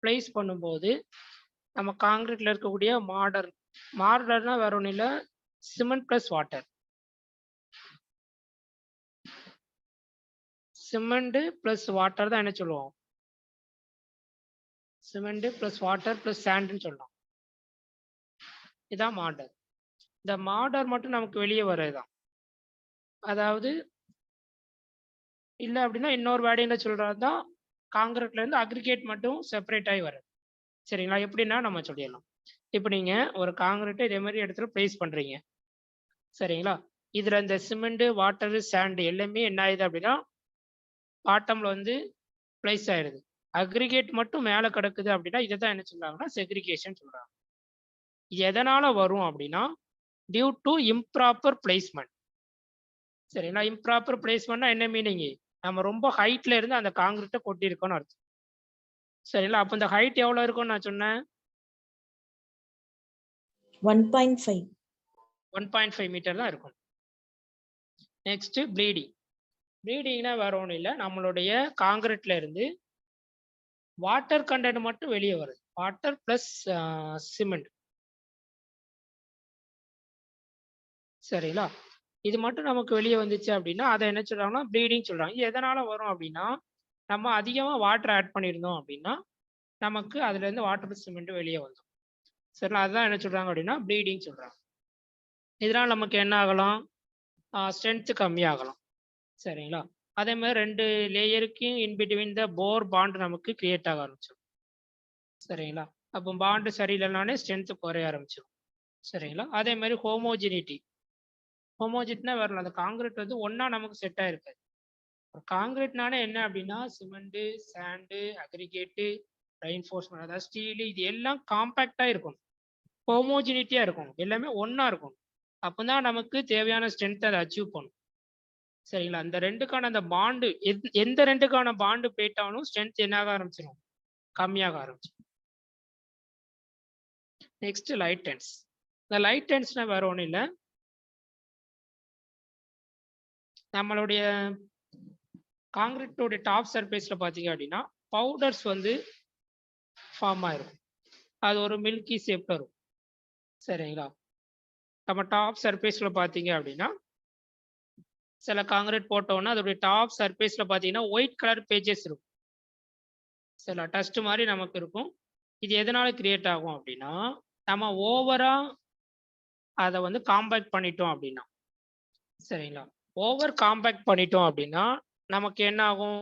Speaker 1: பிளேஸ் பண்ணும்போது நம்ம காங்கிரீட்ல இருக்கக்கூடிய மார்டர்னா வேற ஒன்றும் இல்லை, cement plus water. Cement plus water தான் என்ன சொல்லுவோம், சிமெண்ட் பிளஸ் வாட்டர் பிளஸ் சாண்ட்னு சொல்லலாம். இதான் மார்டர். இந்த மார்டர் மட்டும் நமக்கு வெளியே வர்றதுதான். அதாவது இல்லை அப்படின்னா இன்னொரு வேர்டிங்ல சொல்றதுதான் காங்கிரீட்ல இருந்து அக்ரிகேட் மட்டும் செப்பரேட் ஆகி வருது. சரிங்களா? எப்படின்னா நம்ம சொல்லிடலாம். இப்போ நீங்க ஒரு காங்கிரீட்டை இதே மாதிரி இடத்துல பிளேஸ் பண்றீங்க. சரிங்களா? இதுல இந்த சிமெண்ட், வாட்டர், சாண்ட் எல்லாமே என்ன ஆயுது அப்படின்னா பாட்டம்ல வந்து பிளேஸ் ஆயிருது. அக்ரிகேட் மட்டும் மேலே கிடக்குது அப்படின்னா இதை தான் என்ன சொல்றாங்கன்னா செக்ரிகேஷன் சொல்றாங்க. இது எதனால வரும் அப்படின்னா டியூ டு இம்ப்ராப்பர் பிளேஸ்மெண்ட். சரிங்களா? இம்ப்ராப்பர் பிளேஸ்மெண்ட்னா என்ன மீனிங், நம்ம ரொம்ப ஹைட்ல இருந்து அந்த காங்கிரீட்டை கொட்டியிருக்கோம்னு அர்த்தம். சரிங்களா? அப்போ இந்த ஹைட் எவ்வளவு இருக்கும்னு நான் சொன்னேன், 1.5 மீட்டர் தான் இருக்கும். Next bleeding. ப்ளீடிங்னா வேற ஒன்றும் இல்லை, நம்மளுடைய காங்கிரீட்ல இருந்து வாட்டர் கண்டென்ட் மட்டும் வெளியே வருது, வாட்டர் பிளஸ் சிமெண்ட். சரிங்களா? இது மட்டும் நமக்கு வெளியே வந்துச்சு அப்படின்னா அதை என்ன சொல்றாங்கன்னா ப்ளீடிங் சொல்றாங்க. இது எதனால வரும் அப்படின்னா நம்ம அதிகமா வாட்டர் ஆட் பண்ணியிருந்தோம் அப்படின்னா நமக்கு அதுல இருந்து வாட்டர் சிமெண்ட் வெளியே வந்துடும். சரிங்களா? அதுதான் என்ன சொல்றாங்க அப்படின்னா ப்ளீடிங் சொல்றாங்க. இதனால நமக்கு என்ன ஆகலாம், ஸ்ட்ரென்த் கம்மியாகலாம். சரிங்களா? அதே மாதிரி 2 லேயருக்கு இன்பிட்வீன் த போர் பாண்ட் நமக்கு கிரியேட் ஆக ஆரம்பிச்சிடும். சரிங்களா? அப்போ பாண்டு சரியில்லைனாலே ஸ்ட்ரென்த் குறைய ஆரம்பிச்சிடும். சரிங்களா? அதே மாதிரி ஹோமோஜிட்னா வரல, அந்த காங்கிரீட் வந்து ஒன்னா நமக்கு செட் ஆயிருக்காது. காங்கிரீட்னாலே என்ன அப்படின்னா சிமெண்ட், சாண்டு, அக்ரிகேட்டு, ரெயின்ஃபோர்ஸ்மெண்ட், அதாவது ஸ்டீல், இது எல்லாம் காம்பாக்டா இருக்கும், ஹோமோஜினிட்டியா இருக்கும், எல்லாமே ஒன்னா இருக்கும். அப்பதான் நமக்கு தேவையான ஸ்ட்ரென்த் அதை அச்சீவ் பண்ணும். சரிங்களா? அந்த ரெண்டுக்கான அந்த பாண்டு எந்த ரெண்டுக்கான பாண்டு போயிட்டாலும் ஸ்ட்ரென்த் என்ன ஆக ஆரம்பிச்சிடும், கம்மியாக ஆரம்பிச்சிடும். Next light dense. இந்த லைட் டென்ஸ்னா வேற ஒன்றும் இல்லை, நம்மளுடைய காங்கிரீட்டோட டாப் சர்ஃபேஸ்ல பார்த்தீங்க அப்படின்னா பவுடர்ஸ் வந்து ஃபார்ம் ஆயிருக்கும். அது ஒரு மில்கி ஷேப்ல இருக்கும். சரிங்களா? நம்ம டாப் சர்ஃபேஸ்ல பார்த்தீங்க அப்படின்னா சில காங்கிரீட் போட்டோம்னா அதோடைய டாப் சர்ஃபேஸ்ல பார்த்தீங்கன்னா ஒயிட் கலர் பேஜஸ் இருக்கும். சரிங்களா, டஸ்ட் மாதிரி நமக்கு இருக்கும். இது எதனால கிரியேட் ஆகும் அப்படின்னா, நம்ம ஓவரா அதை வந்து காம்பேக்ட் பண்ணிட்டோம் அப்படின்னா, சரிங்களா, ஓவர் காம்பேக்ட் பண்ணிட்டோம் அப்படின்னா நமக்கு என்ன ஆகும்,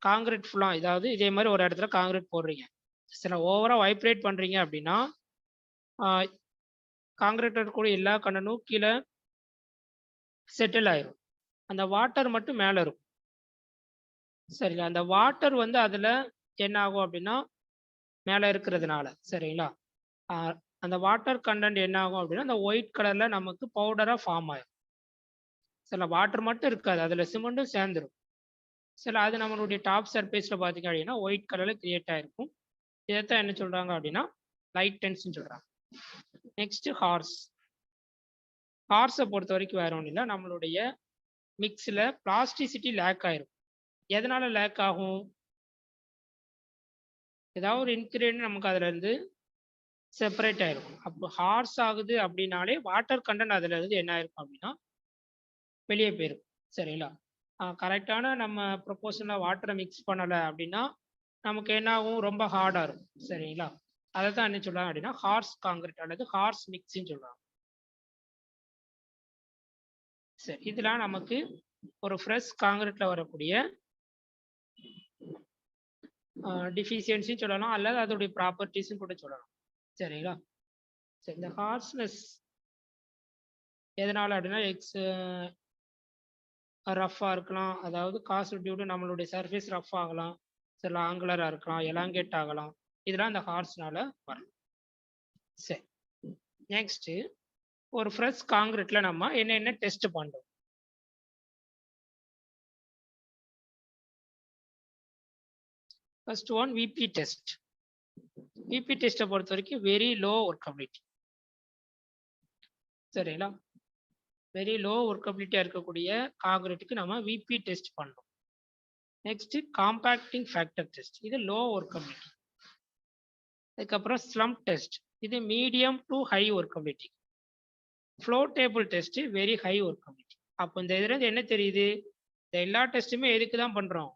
Speaker 1: காங்கிரீட் ஃபுல்லா, இதாவது இதே மாதிரி ஒரு இடத்துல காங்கிரீட் போடுறீங்க, சில ஓவரா வைப்ரேட் பண்றீங்க அப்படின்னா காங்கிரீட் இருக்கக்கூடிய எல்லா கண்டனும் கீழே செட்டில் ஆயிரும். அந்த வாட்டர் மட்டும் மேலே இருக்கும். சரிங்களா, அந்த வாட்டர் வந்து அதில் என்ன ஆகும் அப்படின்னா மேலே இருக்கிறதுனால, சரிங்களா, அந்த வாட்டர் கண்டென்ட் என்ன ஆகும் அப்படின்னா அந்த ஒயிட் கலரில் நமக்கு பவுடராக ஃபார்ம் ஆயிரும். சில வாட்டர் மட்டும் இருக்காது, அதில் சிமெண்ட்டும் சேர்ந்துடும். சில அது நம்மளுடைய டாப் சர்ஃபேஸில் பார்த்தீங்க அப்படின்னா ஒயிட் கலரில் கிரியேட் ஆகிருக்கும். இதைத்தான் என்ன சொல்கிறாங்க அப்படின்னா லைட் டென்ஸ்ன்னு சொல்கிறாங்க. Next hours. ஹார்ஸை பொறுத்த வரைக்கும் வேற ஒன்றும் இல்லை, நம்மளுடைய மிக்ஸில் பிளாஸ்டிசிட்டி லேக் ஆயிரும். எதனால லேக் ஆகும், ஏதாவது ஒரு இன்கிரியன்ட் நமக்கு அதுல இருந்து செப்பரேட் ஆயிருக்கும். அப்போ ஹார்ஸ் ஆகுது அப்படின்னாலே வாட்டர் கண்டென்ட் அதுல இருந்து என்ன ஆயிருக்கும் அப்படின்னா வெளியே போயிருக்கும். சரிங்களா, கரெக்டான நம்ம ப்ரொபோஷனில் வாட்டரை மிக்ஸ் பண்ணலை அப்படின்னா நமக்கு என்ன ஆகும், ரொம்ப ஹார்டாக இருக்கும். சரிங்களா, அதை தான் என்ன சொல்றாங்க அப்படின்னா ஹார்ஸ் காங்கிரீட் அல்லது ஹார்ஸ் மிக்ஸ்ன்னு சொல்றாங்க. சரி, இதெல்லாம் நமக்கு ஒரு ஃப்ரெஷ் காங்கிரீட்ல வரக்கூடிய டிஃபிஷியன்சின்னு சொல்லலாம், அல்லது அதோடைய ப்ராப்பர்ட்டிஸ்ன்னு கூட சொல்லலாம். சரிங்களா, சரி, இந்த ஹார்ஸ்னஸ் எதனால அப்படின்னா ரஃப்பாக இருக்கலாம், அதாவது காசு டியூடு நம்மளுடைய சர்ஃபேஸ் ரஃப் ஆகலாம், சில ஆங்குலராக இருக்கலாம், எலாங்கேட் ஆகலாம், இதெல்லாம் இந்த ஹார்ஸ்னால வரலாம். சரி, நெக்ஸ்ட் ஒரு ஃப்ரெஷ் காங்கிரீட்ல நம்ம என்னென்ன டெஸ்ட் பண்றோம். First one VB test. விபி டெஸ்ட்டை பொறுத்த வரைக்கும் வெரி லோ ஒர்க்கபிலிட்டி. சரிங்களா, வெரி லோ ஒர்க்கபிலிட்டியா இருக்கக்கூடிய காங்கிரீட்டுக்கு நம்ம விபி டெஸ்ட் பண்றோம். நெக்ஸ்ட் காம்பாக்டிங் ஃபேக்டர் டெஸ்ட், இது லோ ஒர்க்கபிலிட்டி. அதுக்கப்புறம் ஸ்லம்ப் டெஸ்ட், இது medium to high workability. Flow table test very high workability. அப்போ இந்த இதுல இருந்து என்ன தெரியுது, இந்த எல்லா டெஸ்ட்டுமே எதுக்கு தான் பண்றோம்,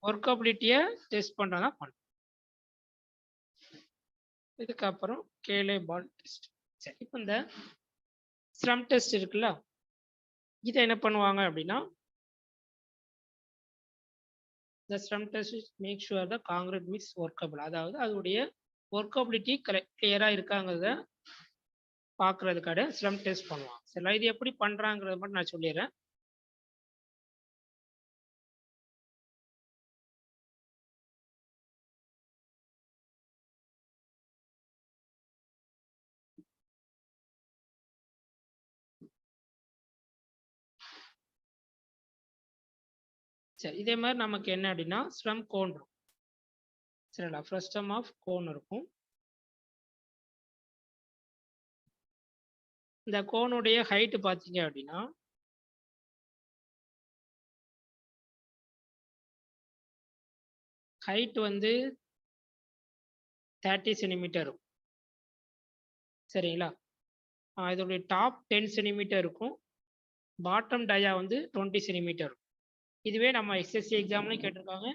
Speaker 1: ஒர்க்கபிலிட்டியை டெஸ்ட் பண்றதா பண்றோம். இதுக்கப்புறம் கேலே பால் டெஸ்ட். சரி, இப்போ இந்த ஸ்லம் டெஸ்ட் இருக்குல்ல, இதை என்ன பண்ணுவாங்க அப்படின்னா the slump test is make sure the concrete mix workable, அதாவது அதோடைய ஒர்க்கபிலிட்டி கிளியரா இருக்காங்கிறத பார்க்கறதுக்காக ஸ்லம் டெஸ்ட் பண்ணுவாங்க. சரி, இது எப்படி பண்றாங்கிறத மட்டும் நான் சொல்லிடுறேன். சரி, இதே மாதிரி நமக்கு என்ன அப்படின்னா ஸ்லம் கோன் இருக்கும். சரிங்களா, ஃப்ரஸ்டம் ஆஃப் கோன் இருக்கும். இந்த கோனுடைய ஹைட் பார்த்தீங்க அப்படின்னா ஹைட் வந்து 30 சென்டிமீட்டர் இருக்கும். சரிங்களா, இதோடைய டாப் 10 சென்டிமீட்டர் இருக்கும், பாட்டம் டயா வந்து 20 சென்டிமீட்டர் இருக்கும். இதுவே நம்ம எஸ்எஸ்சி எக்ஸாம்லையும் கேட்டிருக்காங்க,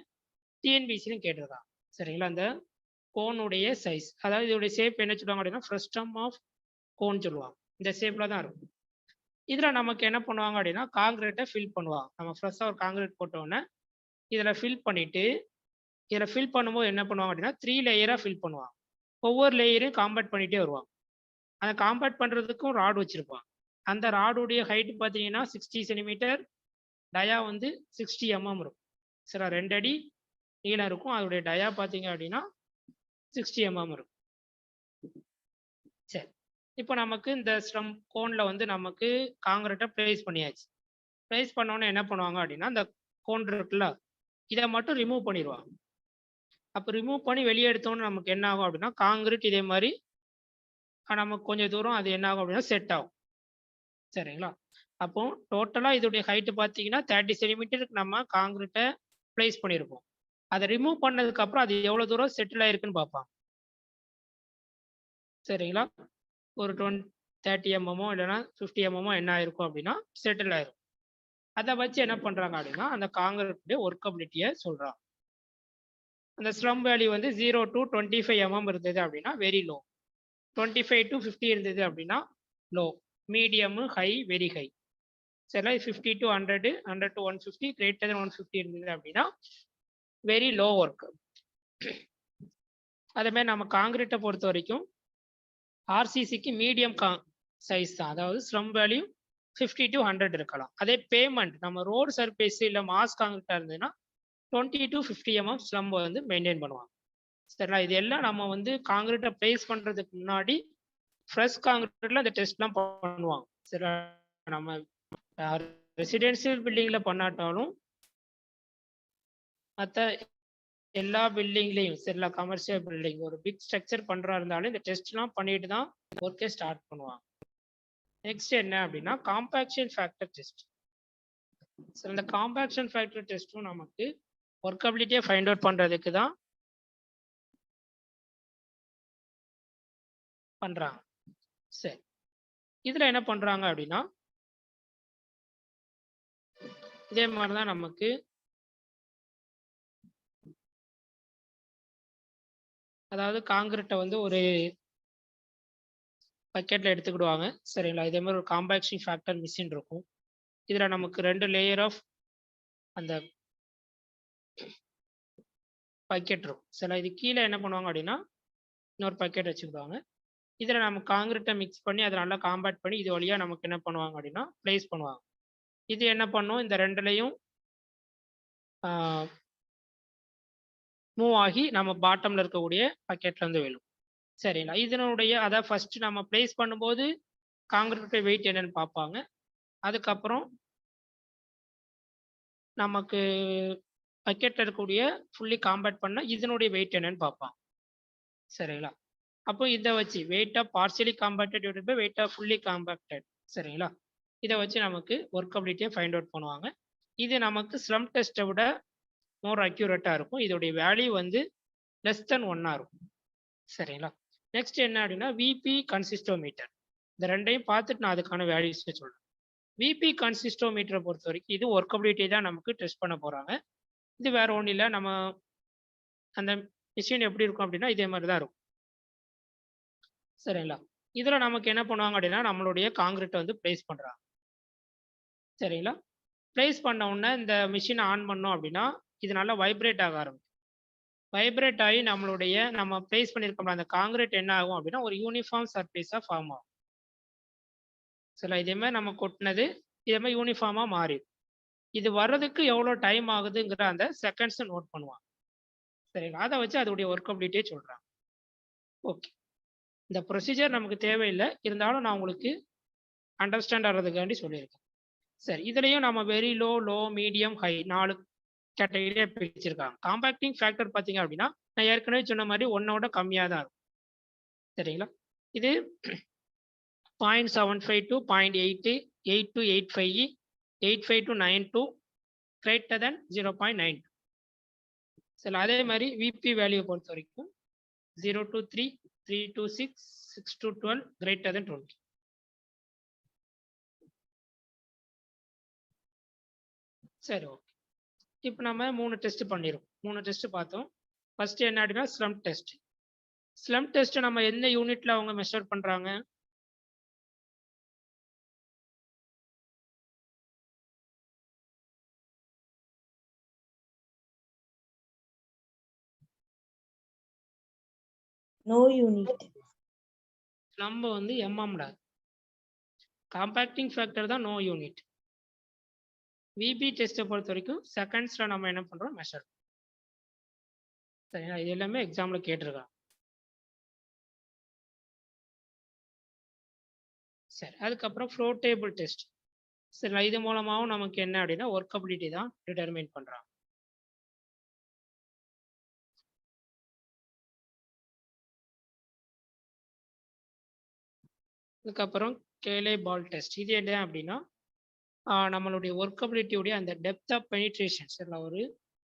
Speaker 1: டிஎன்பிசிலையும் கேட்டிருக்காங்க. சரிங்களா, அந்த கோனுடைய சைஸ், அதாவது இதோடைய ஷேப் என்ன சொல்லுவாங்க அப்படின்னா ஃப்ரஸ்டம் ஆஃப் கோன் சொல்லுவாங்க. இந்த ஷேப்ல தான் இருக்கும். இதுல நமக்கு என்ன பண்ணுவாங்க அப்படின்னா காங்கிரீட்டை ஃபில் பண்ணுவாங்க. நம்ம ஃப்ரெஷ்ஷாக ஒரு காங்கிரீட் போட்டோன்னே இதில் ஃபில் பண்ணிட்டு, இதில் ஃபில் பண்ணும்போது என்ன பண்ணுவாங்க அப்படின்னா 3 லேயராக ஃபில் பண்ணுவாங்க. ஒவ்வொரு லேயரையும் காம்பேக்ட் பண்ணிட்டே வருவாங்க. அதை காம்பேக்ட் பண்ணுறதுக்கும் ராட் வச்சிருப்பாங்க. அந்த ராடுடைய ஹைட் பார்த்தீங்கன்னா 60 சென்டிமீட்டர், டயா வந்து 60 mm இருக்கும். சரி, 2 அடி நீளம் இருக்கும். அதோடைய டயா பார்த்தீங்க அப்படின்னா 60 mm இருக்கும். சரி, இப்போ நமக்கு இந்த ஸ்லம் கோனில் வந்து நமக்கு காங்கிரீட்டை ப்ளேஸ் பண்ணியாச்சு. ப்ளேஸ் பண்ணோன்னே என்ன பண்ணுவாங்க அப்படின்னா இந்த கோன் இருக்குல்ல, இதை மட்டும் ரிமூவ் பண்ணிடுவாங்க. அப்போ ரிமூவ் பண்ணி வெளியே எடுத்தோன்னு நமக்கு என்ன ஆகும் அப்படின்னா காங்கிரீட் இதே மாதிரி நமக்கு கொஞ்சம் தூரம் அது என்ன ஆகும் அப்படின்னா செட் ஆகும். சரிங்களா, அப்போ டோட்டலாக இதோடைய ஹைட்டு பார்த்தீங்கன்னா 30 சென்டிமீட்டருக்கு நம்ம காங்கிரீட்டை ப்ளேஸ் பண்ணியிருப்போம். அதை ரிமூவ் பண்ணதுக்கு அப்புறம் அது எவ்வளோ தூரம் செட்டில் ஆயிருக்குன்னு பார்ப்பாங்க. சரிங்களா, ஒரு 30 mm இல்லைன்னா 50 mm என்ன ஆயிருக்கும் அப்படின்னா செட்டில் ஆயிரும். அதை வச்சு என்ன பண்றாங்க அப்படின்னா அந்த காங்கிரீட் ஒர்க்கபிலிட்டியை சொல்றாங்க. அந்த ஸ்லம் வேல்யூ வந்து 0 to 25 mm இருந்தது அப்படின்னா வெரி லோ, 25 to 50 இருந்தது அப்படின்னா low, medium, high, very high. சரி, 50 to 100, 100 to 150, greater than 150 இருந்தது அப்படின்னா வெரி லோ ஒர்க். அதே மாதிரி நம்ம காங்கிரீட்டை பொறுத்த வரைக்கும் ஆர்சிசிக்கு மீடியம் சைஸ் தான், அதாவது ஸ்லம் வேல்யூ 50 to 100 இருக்கலாம். அதே பேமெண்ட் நம்ம ரோடு சர்ஃபேஸ் இல்லை மாஸ் காங்கிரீட்டா இருந்ததுன்னா 20 to 50 mm ஸ்லம் வந்து மெயின்டைன் பண்ணுவாங்க. சரிங்களா? இது எல்லாம் நம்ம வந்து காங்கிரீட்டை பிளேஸ் பண்றதுக்கு முன்னாடி ஃப்ரெஷ் காங்கிரீட்ல அந்த டெஸ்ட்லாம் பண்ணுவாங்க. சரி, நம்ம ரெசிடென்சியல் பில்டிங்ல பண்ணாட்டாலும் மற்ற எல்லா பில்டிங்லையும் சரிங்களா, கமர்ஷியல் பில்டிங் ஒரு பிக் ஸ்ட்ரக்சர் பண்றா இருந்தாலும் இந்த டெஸ்ட்லாம் பண்ணிட்டு தான் ஒர்க்கே ஸ்டார்ட் பண்ணுவாங்க. நெக்ஸ்ட் என்ன அப்படின்னா காம்பாக்ஷன் ஃபேக்டர் டெஸ்ட். ஸோ இந்த காம்பாக்ஷன் ஃபேக்டர் டெஸ்ட்டும் நமக்கு ஒர்க்கபிலிட்டியை ஃபைண்ட் அவுட் பண்றதுக்கு தான் பண்றாங்க. சரி, இதுல என்ன பண்றாங்க அப்படின்னா இதே மாதிரிதான் நமக்கு அதாவது காங்கிரீட்டை வந்து ஒரு பக்கெட்ல எடுத்துக்கிடுவாங்க. சரிங்களா? இதே மாதிரி ஒரு காம்பாக்ஷன் ஃபேக்டர் மிஷின் இருக்கும். இதுல நமக்கு 2 லேயர் ஆஃப் அந்த பக்கெட் இருக்கும். சரி, இது கீழே என்ன பண்ணுவாங்க அப்படின்னா இன்னொரு பக்கெட் வச்சுக்கிடுவாங்க. இதுல நம்ம காங்கிரீட்டை மிக்ஸ் பண்ணி அதை நல்லா காம்பேக்ட் பண்ணி இது வழியா நமக்கு என்ன பண்ணுவாங்க அப்படின்னா பிளேஸ் பண்ணுவாங்க. இது என்ன பண்ணும், இந்த ரெண்டுலையும் மூவ் ஆகி நம்ம பாட்டம்ல இருக்கக்கூடிய பக்கெட்ல இருந்து விழும். சரிங்களா? இதனுடைய அதை ஃபர்ஸ்ட் நம்ம பிளேஸ் பண்ணும்போது காங்கிரீட் வெயிட் என்னன்னு பார்ப்பாங்க. அதுக்கப்புறம் நமக்கு பக்கெட்ல இருக்கக்கூடிய ஃபுல்லி காம்பேக்ட் பண்ண இதனுடைய வெயிட் என்னன்னு பார்ப்பாங்க. சரிங்களா? அப்போ இதை வச்சு weight of partially compacted divided by weight of fully compacted. சரிங்களா? இதை வச்சு நமக்கு ஒர்க்கபிலிட்டியை ஃபைண்ட் அவுட் பண்ணுவாங்க. இது நமக்கு ஸ்லம் டெஸ்ட்டை விட மோர் அக்யூரேட்டா இருக்கும். இதோடைய வேல்யூ வந்து லெஸ் தென் 1 இருக்கும். சரிங்களா? நெக்ஸ்ட் என்ன அப்படின்னா விபி கன்சிஸ்டோமீட்டர். இந்த ரெண்டையும் பார்த்துட்டு நான் அதுக்கான வேல்யூஸ் சொல்றேன். விபி கன்சிஸ்டோமீட்டரை பொறுத்த வரைக்கும் இது ஒர்க்கபிலிட்டி தான் நமக்கு டெஸ்ட் பண்ண போறாங்க. இது வேற ஒன்றும் இல்லை, நம்ம அந்த மிஷின் எப்படி இருக்கும் அப்படின்னா இதே மாதிரி தான் இருக்கும். சரிங்களா? இதுல நமக்கு என்ன பண்ணுவாங்க அப்படின்னா நம்மளுடைய காங்கிரீட்டை வந்து பிளேஸ் பண்றாங்க. சரிங்களா? பிளேஸ் பண்ண உடனே இந்த மிஷினை ஆன் பண்ணோம் அப்படின்னா இது நல்லா வைப்ரேட் ஆக ஆரம்பிக்கும். வைப்ரேட் ஆகி நம்ம பிளேஸ் பண்ணியிருக்கோம்ல அந்த காங்கிரீட் என்ன ஆகும் அப்படின்னா ஒரு யூனிஃபார்ம் சர்ஃபேஸா ஃபார்ம் ஆகும். சரி, இதே மாதிரி நம்ம கொட்டினது இதே மாதிரி யூனிஃபார்மா மாறிடும். இது வர்றதுக்கு எவ்வளோ டைம் ஆகுதுங்கிற அந்த செகண்ட்ஸ் நோட் பண்ணுவாங்க. சரிங்களா? அதை வச்சு அதோடைய ஒர்க்கபிலிட்டியே சொல்றாங்க. ஓகே, இந்த ப்ரொசீஜர் நமக்கு தேவையில்லை, இருந்தாலும் நான் உங்களுக்கு அண்டர்ஸ்டாண்ட் ஆகிறதுக்காண்டி சொல்லியிருக்கேன். சரி, இதுலயும் நம்ம very low, low, medium, high 4 கேட்டகரியா பிரிச்சிருக்காங்க. காம்பாக்டிங் ஃபேக்டர் பார்த்தீங்க அப்படின்னா நான் ஏற்கனவே சொன்ன மாதிரி 1 கம்மியாக தான் இருக்கும். சரிங்களா? இது 0.75 to 0.8, 8 to 8.5, 8.5 to 9.2, greater than 0.9. சரி, அதே மாதிரி விபி வேல்யூ பொறுத்த வரைக்கும் 0 to 3, 3 to 6, 6 to 12, greater than 20. சரி, ஓகே. இப்போ நம்ம 3 டெஸ்ட் பண்ணிருக்கோம். 3 டெஸ்ட் பார்த்தோம். ஃபர்ஸ்ட் என்ன அப்படின்னா ஸ்லம் டெஸ்ட். ஸ்லம் டெஸ்ட் நம்ம எந்த யூனிட்ல அவங்க மெஷர் பண்றாங்க?
Speaker 2: No unit.
Speaker 1: நம்ம வந்து எம்எம்ல. காம்பாக்டிங் ஃபேக்டர் தான் நோ யூனிட். விபி டெஸ்ட்டை பொறுத்த வரைக்கும் செகண்ட்ஸ்ல நம்ம என்ன பண்றோம் மெஷர். சரிங்களா? இது எல்லாமே எக்ஸாம்ல கேட்டிருக்காங்க. சரி, அதுக்கப்புறம் ஃப்ளோ டேபிள் டெஸ்ட். சரிங்களா? இது மூலமாகவும் நமக்கு என்ன அப்படின்னா ஒர்க்கபிலிட்டி தான் டிட்டர்மைன் பண்றாங்க. அதுக்கப்புறம் கேலே பால் டெஸ்ட். இது என்ன அப்படின்னா நம்மளுடைய ஒர்க்கபிலிட்டியுடைய அந்த டெப்த் ஆஃப் பெனிட்ரேஷன், சரிங்களா, ஒரு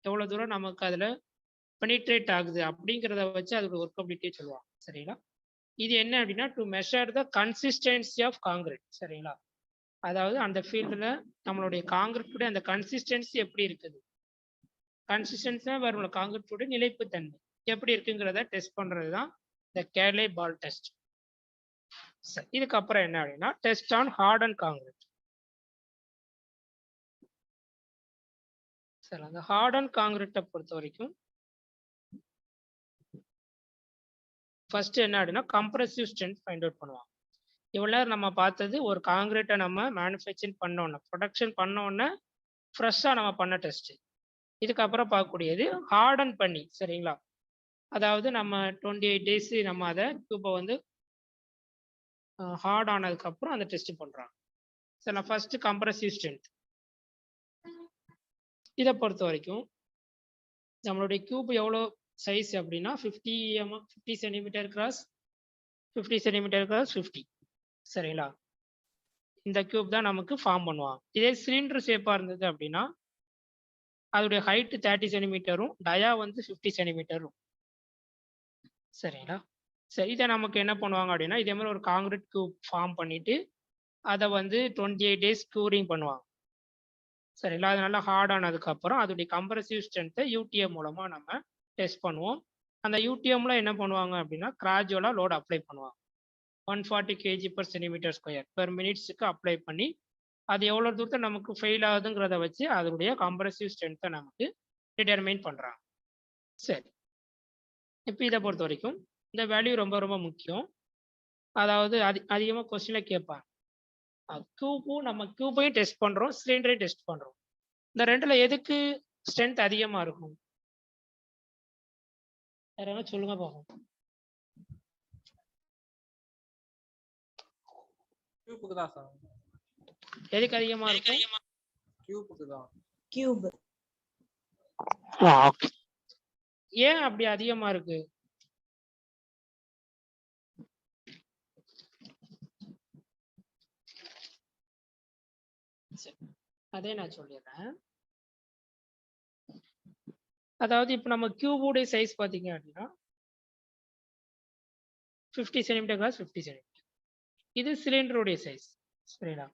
Speaker 1: எவ்வளோ தூரம் நமக்கு அதில் பெனிட்ரேட் ஆகுது அப்படிங்கிறத வச்சு அதோட ஒர்க்கபிலிட்டியை சொல்லுவாங்க. சரிங்களா? இது என்ன அப்படின்னா to measure the consistency of concrete. சரிங்களா? அதாவது அந்த ஃபீல்டில் நம்மளுடைய காங்கிரீட்டுடைய அந்த கன்சிஸ்டன்சி எப்படி இருக்குது, கன்சிஸ்டன்சியாக வரும் காங்கிரீட்டுடைய நிலைப்புத்தன்மை எப்படி இருக்குங்கிறத டெஸ்ட் பண்ணுறது தான் இந்த கேலே பால் டெஸ்ட். சரி, இதுக்கப்புறம் என்ன அப்படின்னா test on hardened concrete. சரி, அந்த ஹார்ட் அண்ட் காங்கிரீட்டை பொறுத்த வரைக்கும் ஃபர்ஸ்ட் என்ன அப்படின்னா கம்ப்ரசிவ் ஸ்ட்ரென்த் ஃபைண்ட் அவுட் பண்ணுவாங்க. இவ்வளோ நம்ம பார்த்தது ஒரு காங்கிரீட்டை நம்ம மேனுஃபேக்சரிங் பண்ணோன்னே ப்ரொடக்ஷன் பண்ணோன்னே ஃப்ரெஷ்ஷாக நம்ம பண்ண டெஸ்ட். இதுக்கப்புறம் பார்க்கக்கூடியது ஹார்டன் பண்ணி, சரிங்களா? அதாவது நம்ம 28 days நம்ம அதை கியூப்பை வந்து ஹார்ட் ஆனதுக்கப்புறம் அந்த டெஸ்ட் பண்ணுறாங்க. சரி, நான் ஃபர்ஸ்ட் கம்ப்ரசிவ் ஸ்ட்ரென்த் இதை பொறுத்த வரைக்கும் நம்மளுடைய கியூப் எவ்வளோ சைஸ் அப்படின்னா 50 சென்டிமீட்டர் கிராஸ் 50 சென்டிமீட்டர் கிராஸ் 50. சரிங்களா? இந்த கியூப் தான் நமக்கு ஃபார்ம் பண்ணுவாங்க. இதே சிலிண்டர் ஷேப்பாக இருந்தது அப்படின்னா அதோடைய ஹைட் 30 சென்டிமீட்டரும் டயா வந்து 50 சென்டிமீட்டரும். சரிங்களா? சரி, இதை நமக்கு என்ன பண்ணுவாங்க அப்படின்னா இதே மாதிரி ஒரு காங்கிரீட் கியூப் ஃபார்ம் பண்ணிட்டு அதை வந்து 28 days க்யூரிங் பண்ணுவாங்க. சரிங்களா? அது நல்லா ஹார்ட் ஆனதுக்கப்புறம் அதோடைய கம்ப்ரசிவ் ஸ்ட்ரென்த்தை யூடிஎம் மூலமாக நம்ம டெஸ்ட் பண்ணுவோம். அந்த யூடிஎம்ல என்ன பண்ணுவாங்க அப்படின்னா கிராஜுவலாக லோட் அப்ளை பண்ணுவாங்க. 140 kg/cm² பெர் மினிட்ஸுக்கு அப்ளை பண்ணி அது எவ்வளோ தூரத்தை நமக்கு ஃபெயில் ஆகுதுங்கிறத வச்சு அதனுடைய கம்ப்ரசிவ் ஸ்ட்ரென்த்தை நமக்கு டிட்டர்மைன் பண்ணுறாங்க. சரி, இப்போ இதை பொறுத்த வரைக்கும் இந்த வேல்யூ ரொம்ப ரொம்ப முக்கியம். அதாவது அதிகமாக கொஸ்டினில் கேட்பாங்க. நம்ம கியூபையும் டெஸ்ட் பண்ணுறோம், சிலிண்டரையும் டெஸ்ட் பண்ணுறோம். இந்த ரெண்டில் எதுக்கு ஸ்ட்ரென்த் அதிகமாக இருக்கும்? வேற என்ன சொல்லுங்க பார்ப்போம்.
Speaker 3: கியூபுக்கு தான் சார்.
Speaker 1: எதுக்கு அதிகமாக இருக்கும்?
Speaker 3: கியூபுக்கு தான்.
Speaker 2: கியூப்.
Speaker 1: ஏன் அப்படி அதிகமாக இருக்கு? அதே நான் சொல்லிடுறேன். அதாவது இப்போ நம்ம கியூபுடைய சைஸ் பார்த்தீங்க அப்படின்னா 50 சென்டிமீட்டர் கிராஸ் 50 சென்டிமீட்டர். இது சிலிண்டருடைய சைஸ். சரிங்களா?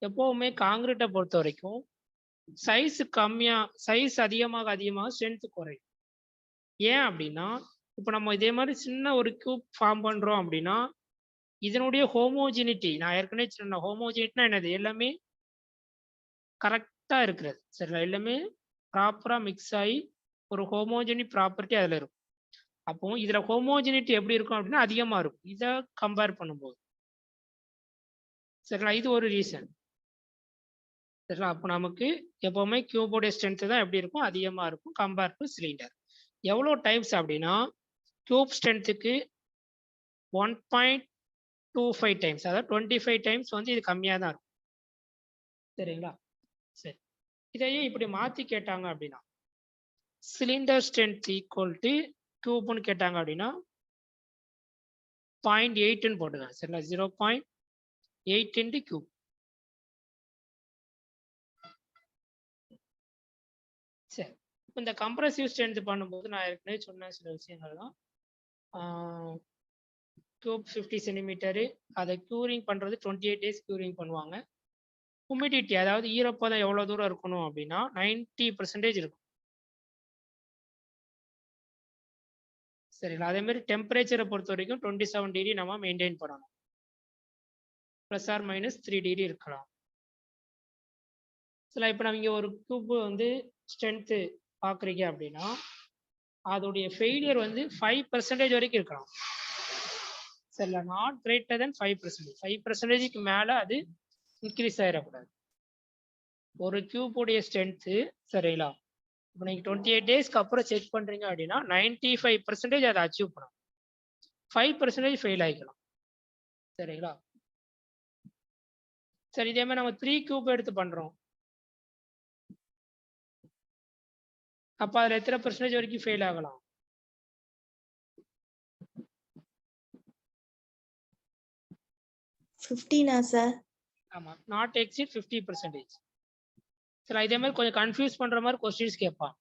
Speaker 1: எப்பவுமே காங்கிரீட்டை பொறுத்த வரைக்கும் சைஸ் சைஸ் அதிகமாக ஸ்ட்ரென்த் குறையும். ஏன் அப்படின்னா இப்போ நம்ம இதே மாதிரி சின்ன ஒரு கியூப் ஃபார்ம் பண்றோம் அப்படின்னா இதனுடைய ஹோமோஜினிட்டி, நான் ஏற்கனவே சொன்ன ஹோமோஜினிட்டினா என்னது, எல்லாமே கரெக்டா இருக்கிறது. சரிங்களா? எல்லாமே ப்ராப்பரா மிக்ஸ் ஆகி ஒரு ஹோமோஜினி ப்ராப்பர்ட்டி அதில் இருக்கும். அப்போ இதுல ஹோமோஜினிட்டி எப்படி இருக்கும் அப்படின்னா அதிகமா இருக்கும் இதை கம்பேர் பண்ணும்போது. சரிங்களா? இது ஒரு ரீசன். சரிங்களா? அப்போ நமக்கு எப்பவுமே கியூபோடைய ஸ்ட்ரென்த் தான் எப்படி இருக்கும், அதிகமா இருக்கும் கம்பேர் டு சிலிண்டர். எவ்வளோ டைம்ஸ் அப்படின்னா கியூப் ஸ்ட்ரென்த்துக்கு 1.25 டைம்ஸ், அதாவது 25 டைம்ஸ் வந்து இது கம்மியாக தான் இருக்கும். சரிங்களா? சரி, இதையே இப்படி மாற்றி கேட்டாங்க அப்படின்னா சிலிண்டர் ஸ்ட்ரென்த் ஈக்குவல் டு கியூப்னு கேட்டாங்க அப்படின்னா 0.8ன்னு போட்டுக்கலாம். சரிங்களா? 0.8 into கியூப். சரி, இந்த கம்ப்ரசிவ் ஸ்ட்ரென்த் பண்ணும்போது நான் ஏற்கனவே சொன்ன சில விஷயங்கள் தான். கியூப் 50 சென்டிமீட்டரு, அதை க்யூரிங் பண்ணுறது 28 days க்யூரிங் பண்ணுவாங்க. ஹுமிடிட்டி, அதாவது ஈரப்பதம் எவ்வளோ தூரம் இருக்கணும் அப்படின்னா 90% இருக்கும். சரிங்களா? அதே மாதிரி டெம்பரேச்சரை பொறுத்த வரைக்கும் 27 டிகிரி நம்ம மெயின்டைன் பண்ணணும். ±3 டிகிரி இருக்கலாம். சரி, இப்போ நம்ம இங்கே ஒரு கியூப் வந்து ஸ்ட்ரென்த்து பார்க்குறீங்க அப்படின்னா அதோடைய ஃபெயிலியர் வந்து 5% வரைக்கும் இருக்கலாம். சரிங்களா? Not greater than 5%. 5%க்கு மேலே அது இன்க்ரீஸ் ஆகிடக்கூடாது. ஒரு கியூபுடைய ஸ்ட்ரென்த்து, சரிங்களா, இப்போ நீங்கள் 28 டேஸ்க்கு அப்புறம் செக் பண்ணுறீங்க அப்படின்னா 95% அதை அச்சீவ் பண்ணணும். 5% ஃபெயில் ஆகிக்கலாம். சரிங்களா? சரி, இதே மாதிரி நம்ம 3 கியூப் எடுத்து பண்ணுறோம். அப்போ அதில் எத்தனை % வரைக்கும் ஃபெயில் ஆகலாம்?
Speaker 2: சார்?
Speaker 1: ஆமாம், நாட் எக்ஸிட் 50%. சரி, இதே மாதிரி கொஞ்சம் கன்ஃபியூஸ் பண்ணுற மாதிரி கொஸ்டின்ஸ் கேட்பான்.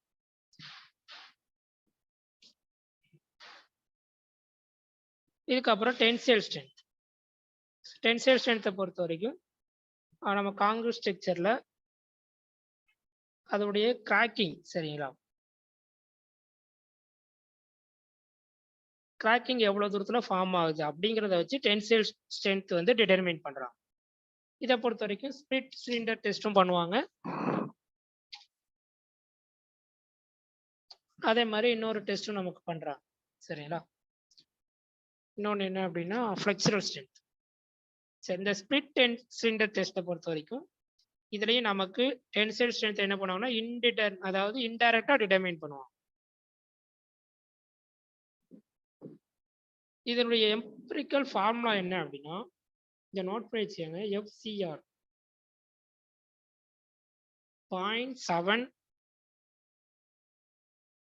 Speaker 1: இதுக்கப்புறம் டென்சைல் ஸ்ட்ரென்த். டென்சைல் ஸ்ட்ரென்த்தை பொறுத்த வரைக்கும் நம்ம காங்கிரஸ் ஸ்ட்ரக்சரில் அதோடைய கிராக்கிங், சரிங்களா, கிராக்கிங் எவ்வளோ தூரத்தில் ஃபார்ம் ஆகுது அப்படிங்கிறத வச்சு டென்சைல் ஸ்ட்ரென்த் வந்து டிட்டர்மைன் பண்ணுறாங்க. இதை பொறுத்த வரைக்கும் ஸ்பிளிட் சிலிண்டர் டெஸ்ட்டும் பண்ணுவாங்க. அதே மாதிரி இன்னொரு டெஸ்ட்டும் நமக்கு பண்ணுறாங்க, சரிங்களா. இன்னொன்று என்ன அப்படின்னா ஃப்ளெக்சுரல் ஸ்ட்ரென்த். சரி, இந்த ஸ்பிளிட் சிலிண்டர் டெஸ்ட்டை பொறுத்த வரைக்கும் இதுலேயும் நமக்கு டென்சைல் ஸ்ட்ரென்த் என்ன பண்ணுவாங்கன்னா அதாவது இன்டைரக்டாக டிட்டர்மைன் பண்ணுவாங்க. இதனுடைய எம்பிரிக்கல் ஃபார்முலா என்ன அப்படின்னா இந்த நோட் பண்ணி வச்சுக்கோங்க. FCR 0.7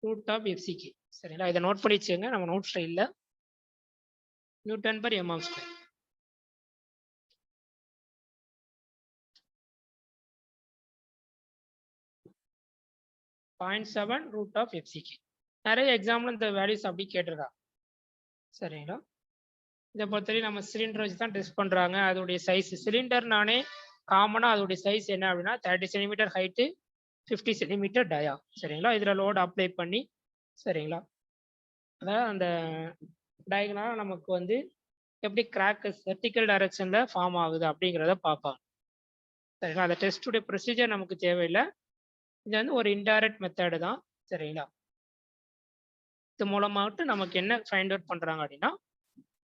Speaker 1: ரூட் ஆஃப் FCK, சரிங்களா. இதை நோட் பண்ணி வச்சுக்கோங்க, நம்ம நோட்ஸ்ல இல்லை. Newton per m of square. .7 root of FCK. நிறைய எக்ஸாம்பிள் இந்த வேல்யூஸ் அப்படி கேட்டிருக்காங்க, சரிங்களா. இதை பொறுத்தவரை நம்ம சிலிண்டர் வச்சு தான் டெஸ்ட் பண்றாங்க. அதோடைய சைஸ் சிலிண்டர் நானே காமனா அதோடைய சைஸ் என்ன அப்படின்னா 30 சென்டிமீட்டர் ஹைட்டு, 50 சென்டிமீட்டர் டயா, சரிங்களா. இதுல லோடு அப்ளை பண்ணி, சரிங்களா, அதாவது அந்த டயகனலா நமக்கு வந்து எப்படி கிராக்கஸ் வெர்டிக்கல் டைரக்ஷன்ல ஃபார்ம் ஆகுது அப்படிங்கிறத பார்ப்பாங்க, சரிங்களா. அந்த டெஸ்டுடைய ப்ரொசீஜர் நமக்கு தேவையில்லை. இது வந்து ஒரு இன்டைரக்ட் மெத்தடு தான், சரிங்களா. இது மூலமாட்டு நமக்கு என்ன ஃபைண்ட் அவுட் பண்றாங்க அப்படின்னா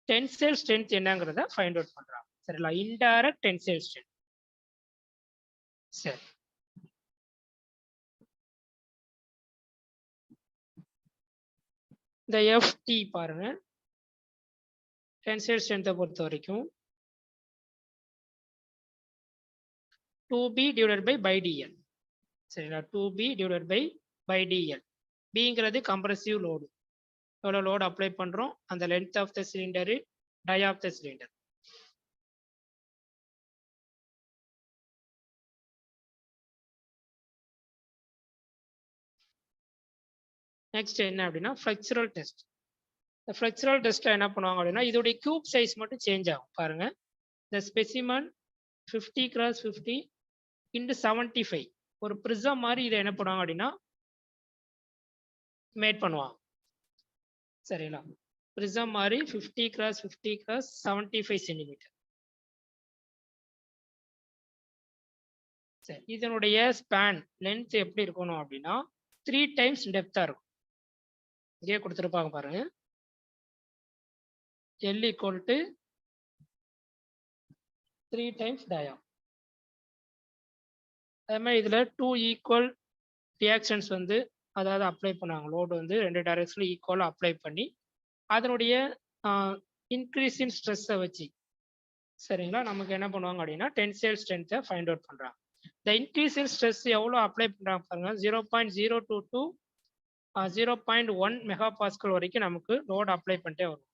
Speaker 1: டென்சைல் ஸ்ட்ரென்த் என்னங்கிறத ஃபைண்ட் அவுட் பண்றாங்க, சரிங்களா. Indirect tensile strength. சரி, இந்த FT பாருங்க, டென்சைல் ஸ்ட்ரென்த்தை பொறுத்த வரைக்கும் 2B divided by dl, சரிங்களா. 2B divided by dl. Bங்கிறது கம்ப்ரசிவ் லோடு, எவ்வளோ லோடு அப்ளை பண்றோம், அந்த length of the cylinder, dia of the cylinder. Next என்ன அப்படின்னா ஃப்ளெக்சுரல் டெஸ்ட். இந்த ஃப்ளெக்சுரல் டெஸ்ட்ல என்ன பண்ணுவாங்க அப்படின்னா இதோடைய கியூப் சைஸ் மட்டும் சேஞ்ச் ஆகும். பாருங்க, இந்த ஸ்பெசிமன் 50x50 × 75 ஒரு ப்ரிசம் மாதிரி இதை என்ன பண்ணுவாங்க அப்படின்னா மேட் பண்ணுவாங்க, சரிங்களா. ப்ரிசம் மாதிரி 50x50x75 சென்டிமீட்டர். சரி, இதனுடைய ஸ்பேன் லென்த் எப்படி இருக்கணும் அப்படின்னா 3 times டெப்தா இருக்கும். இங்கே கொடுத்துருப்பாங்க பாருங்க, L = 3 times dia. அதே மாதிரி இதுல 2 ஈக்குவல் ரியாக்ஷன்ஸ் வந்து அதாவது அப்ளை பண்ணாங்க. லோடு வந்து 2 டைரக்ஷன்ல ஈக்குவலா அப்ளை பண்ணி அதனுடைய இன்க்ரீஸ் இன் ஸ்ட்ரெஸ்ஸை வச்சு, சரிங்களா, நமக்கு என்ன பண்ணுவாங்க அப்படின்னா டென்சைல் ஸ்ட்ரென்த்தை ஃபைண்ட் அவுட் பண்றாங்க. இந்த இன்க்ரீஸ் இன் ஸ்ட்ரெஸ் எவ்வளோ அப்ளை பண்றாங்க பாருங்க, 0.022 to 0.1 மெகாபாஸ்கல் வரைக்கும் நமக்கு லோடு அப்ளை பண்ணிட்டே வரும்.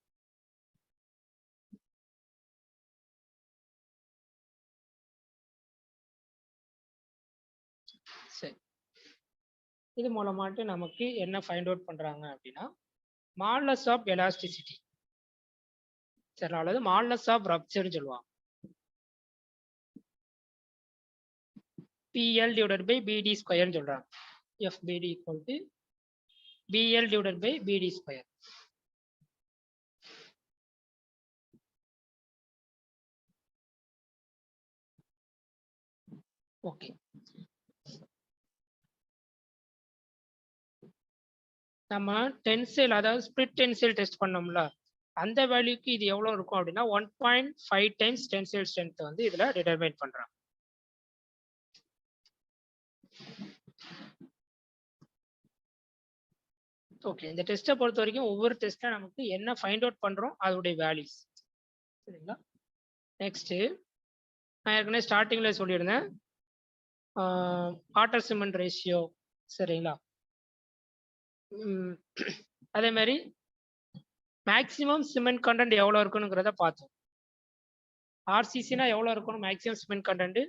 Speaker 1: சரி, இது மூலமாட்டு நமக்கு என்ன ஃபைண்ட் அவுட் பண்றாங்க அப்படின்னா மாடுலஸ் ஆஃப் எலாஸ்டிசிட்டி, சரி, அல்லது மாடுலஸ் ஆஃப் ரப்சர்னு சொல்லுவாங்க. PL divided by BD square சொல்றாங்க. FBD = BL divided by BD square. Okay, நம்ம டென்சைல் அதாவது ஸ்பிளிட் டென்சைல் டெஸ்ட் பண்ணோம்ல, அந்த வேல்யூக்கு இது எவ்வளவு இருக்கும் அப்படின்னா 1.5 times டென்சைல் ஸ்ட்ரென்த் வந்து இதுல டிட்டர்மைன் பண்றாங்க. ஓகே, இந்த டெஸ்ட்டை பொறுத்த வரைக்கும் ஒவ்வொரு டெஸ்ட்ல நமக்கு என்ன ஃபைண்ட் அவுட் பண்றோம் அதோடைய வேல்யூஸ், சரிங்களா. நெக்ஸ்ட் நான் ஏற்கனவே ஸ்டார்டிங்ல சொல்லியிருந்தேன் வாட்டர் சிமெண்ட் ரேஷியோ, சரிங்களா. அதே மாதிரி மேக்ஸிமம் சிமெண்ட் கண்டென்ட் எவ்வளோ இருக்கணுங்கிறத பார்த்தோம். RCCனா எவ்வளோ இருக்கணும் maximum cement content,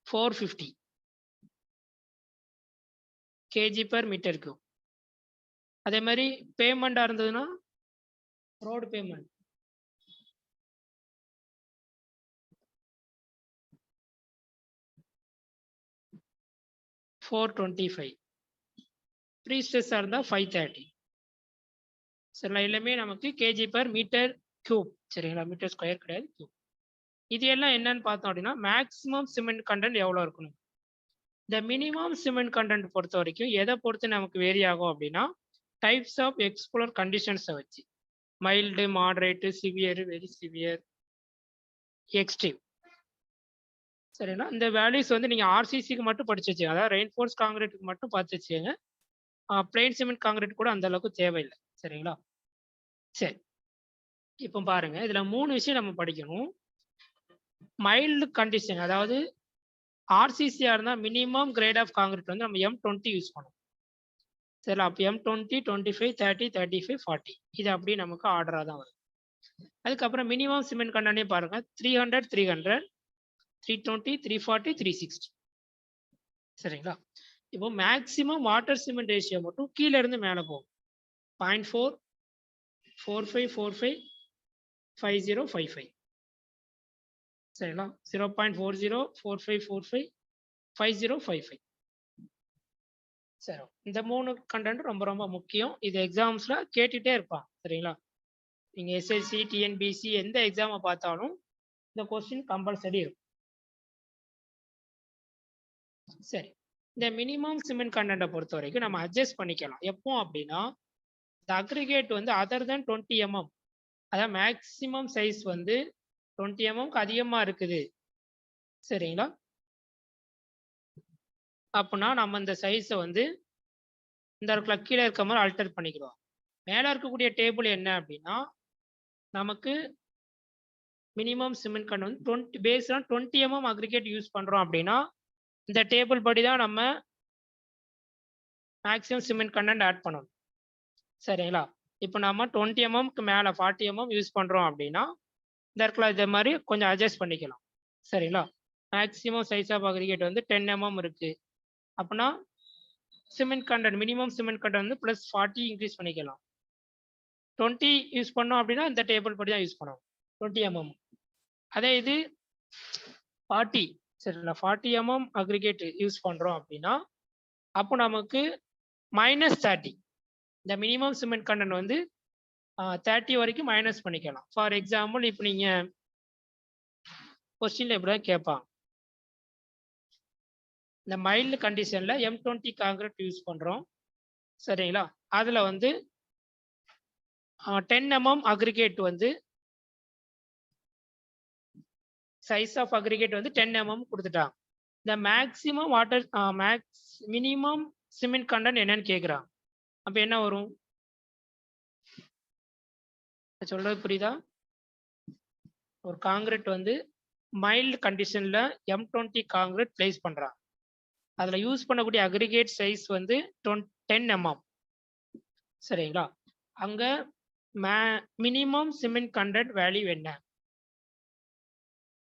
Speaker 1: 450. kg per meter cube. அதே மாதிரி பேமெண்டா இருந்ததுன்னா ரோடு பேமெண்ட் $425. ப்ரீ ஸ்ட்ரெஸ்ஸாக இருந்தால் 530. சரிங்களா, எல்லாமே நமக்கு கேஜி பர் மீட்டர் கியூப். சரிங்களா, மீட்டர் ஸ்கொயர் கிடையாது, கியூப். இது எல்லாம் என்னன்னு பார்த்தோம் அப்படின்னா மேக்ஸிமம் சிமெண்ட் கண்டென்ட் எவ்வளோ இருக்கணும். இந்த மினிமம் சிமெண்ட் கண்டென்ட் பொறுத்த வரைக்கும் எதை பொறுத்து நமக்கு வேரி ஆகும் அப்படின்னா டைப்ஸ் ஆஃப் எக்ஸ்ப்ளோர் கண்டிஷன்ஸை வச்சு mild, moderate, severe, very severe, extreme. சரிங்களா, இந்த வேல்யூஸ் வந்து நீங்கள் ஆர்சிசிக்கு மட்டும் படிச்சு வச்சுங்க, அதாவது ரெயின்ஃபோர்ஸ் காங்கிரீட்டுக்கு மட்டும் பார்த்து வச்சுக்கோங்க. பிளெயின் சிமெண்ட் காங்கிரீட் கூட அந்த அளவுக்கு தேவையில்லை. சரிங்களா, சரி. இப்போ பாருங்க, இதுல 3 விஷயம் நம்ம படிக்கணும். மைல்டு கண்டிஷன், அதாவது ஆர்சிசியா இருந்தால் மினிமம் கிரேட் ஆஃப் காங்கிரீட் வந்து நம்ம M20 யூஸ் பண்ணுவோம். சரிங்களா, அப்போ M20, 25, 30, 35, 40 இது அப்படியே நமக்கு ஆர்டராக தான் வரும். அதுக்கப்புறம் மினிமம் சிமெண்ட் கண்டனே பாருங்க 300, 300, 320, 340, 360. சரிங்களா, இப்போ மேக்சிமம் வாட்டர் சிமெண்ட் ரேஷியோ மட்டும் கீழே இருந்து மேலே போகும். 0.4, 45, 45, 50, 55. சரிங்களா, 0.40, 45, 45, 50, 55. சரி, இந்த 3 கண்டென்ட் ரொம்ப ரொம்ப முக்கியம். இது எக்ஸாம்ஸ்ல கேட்டுட்டே இருப்பான். சரிங்களா, நீங்க எஸ்எஸ்சி, டிஎன்பிசி எந்த எக்ஸாமை பார்த்தாலும் இந்த கொஸ்டின் கம்பல்சரி இருக்கும். சரி, இந்த மினிமம் சிமெண்ட் கண்டென்ட்டை பொறுத்த வரைக்கும் நம்ம அட்ஜஸ்ட் பண்ணிக்கலாம். எப்போ அப்படின்னா இந்த அக்ரிகேட் வந்து அதர் தென் 20 mm, அதாவது மேக்சிமம் சைஸ் வந்து 20 mm அதிகமா இருக்குது. சரிங்களா, அப்படின்னா நம்ம இந்த சைஸை வந்து இந்த இடத்துல கீழே இருக்க மாதிரி ஆல்டர் பண்ணிக்கிறோம். மேலே இருக்கக்கூடிய டேபிள் என்ன அப்படின்னா நமக்கு மினிமம் சிமெண்ட் கண்டென்ட் வந்து 20 based on 20 mm aggregate use பண்றோம் அப்படின்னா இந்த டேபிள் படி தான் நம்ம மேக்ஸிமம் சிமெண்ட் கண்டென்ட் ஆட் பண்ணணும். சரிங்களா, இப்போ நம்ம 20 mm மேலே 40 mm யூஸ் பண்றோம் அப்படின்னா இந்த இடத்துல இதே மாதிரி கொஞ்சம் அட்ஜஸ்ட் பண்ணிக்கலாம். சரிங்களா, மேக்ஸிமம் சைஸ் ஆஃப் அக்ரிகேட் வந்து 10 mm இருக்கு அப்படின்னா cement content minimum cement content வந்து +40 இன்க்ரீஸ் பண்ணிக்கலாம். 20 யூஸ் பண்ணோம் அப்படின்னா இந்த டேபிள் படி தான் யூஸ் பண்ணணும் 20 mm. அதே இது 40, சரிங்களா, 40 mm அக்ரிகேட் யூஸ் பண்றோம் அப்படின்னா அப்போ நமக்கு -30 இந்த மினிமம் சிமெண்ட் கண்டென்ட் வந்து 30 வரைக்கும் மைனஸ் பண்ணிக்கலாம். ஃபார் எக்ஸாம்பிள் இப்போ நீங்க கொஸ்டின்ல இப்படிதான் கேட்பாங்க, இந்த மைல்டு கண்டிஷன்ல M20 காங்கிரீட் யூஸ் பண்றோம். சரிங்களா, அதுல வந்து 10 mm அக்ரிகேட் வந்து சைஸ் ஆஃப் அக்ரிகேட் வந்து 10 mm கொடுத்துட்டாங்க. இந்த maximum water minimum cement content என்னன்னு கேட்குறாங்க. அப்போ என்ன வரும் சொல்றது புரியுதா? ஒரு காங்கிரீட் வந்து மைல்டு கண்டிஷன்ல M20 காங்கிரீட் பிளேஸ் பண்றாங்க. அதுல யூஸ் பண்ணக்கூடிய அக்ரிகேட் சைஸ் வந்து 10 mm. சரிங்களா, அங்க மினிமம் சிமெண்ட் கண்டென்ட் வேல்யூ என்ன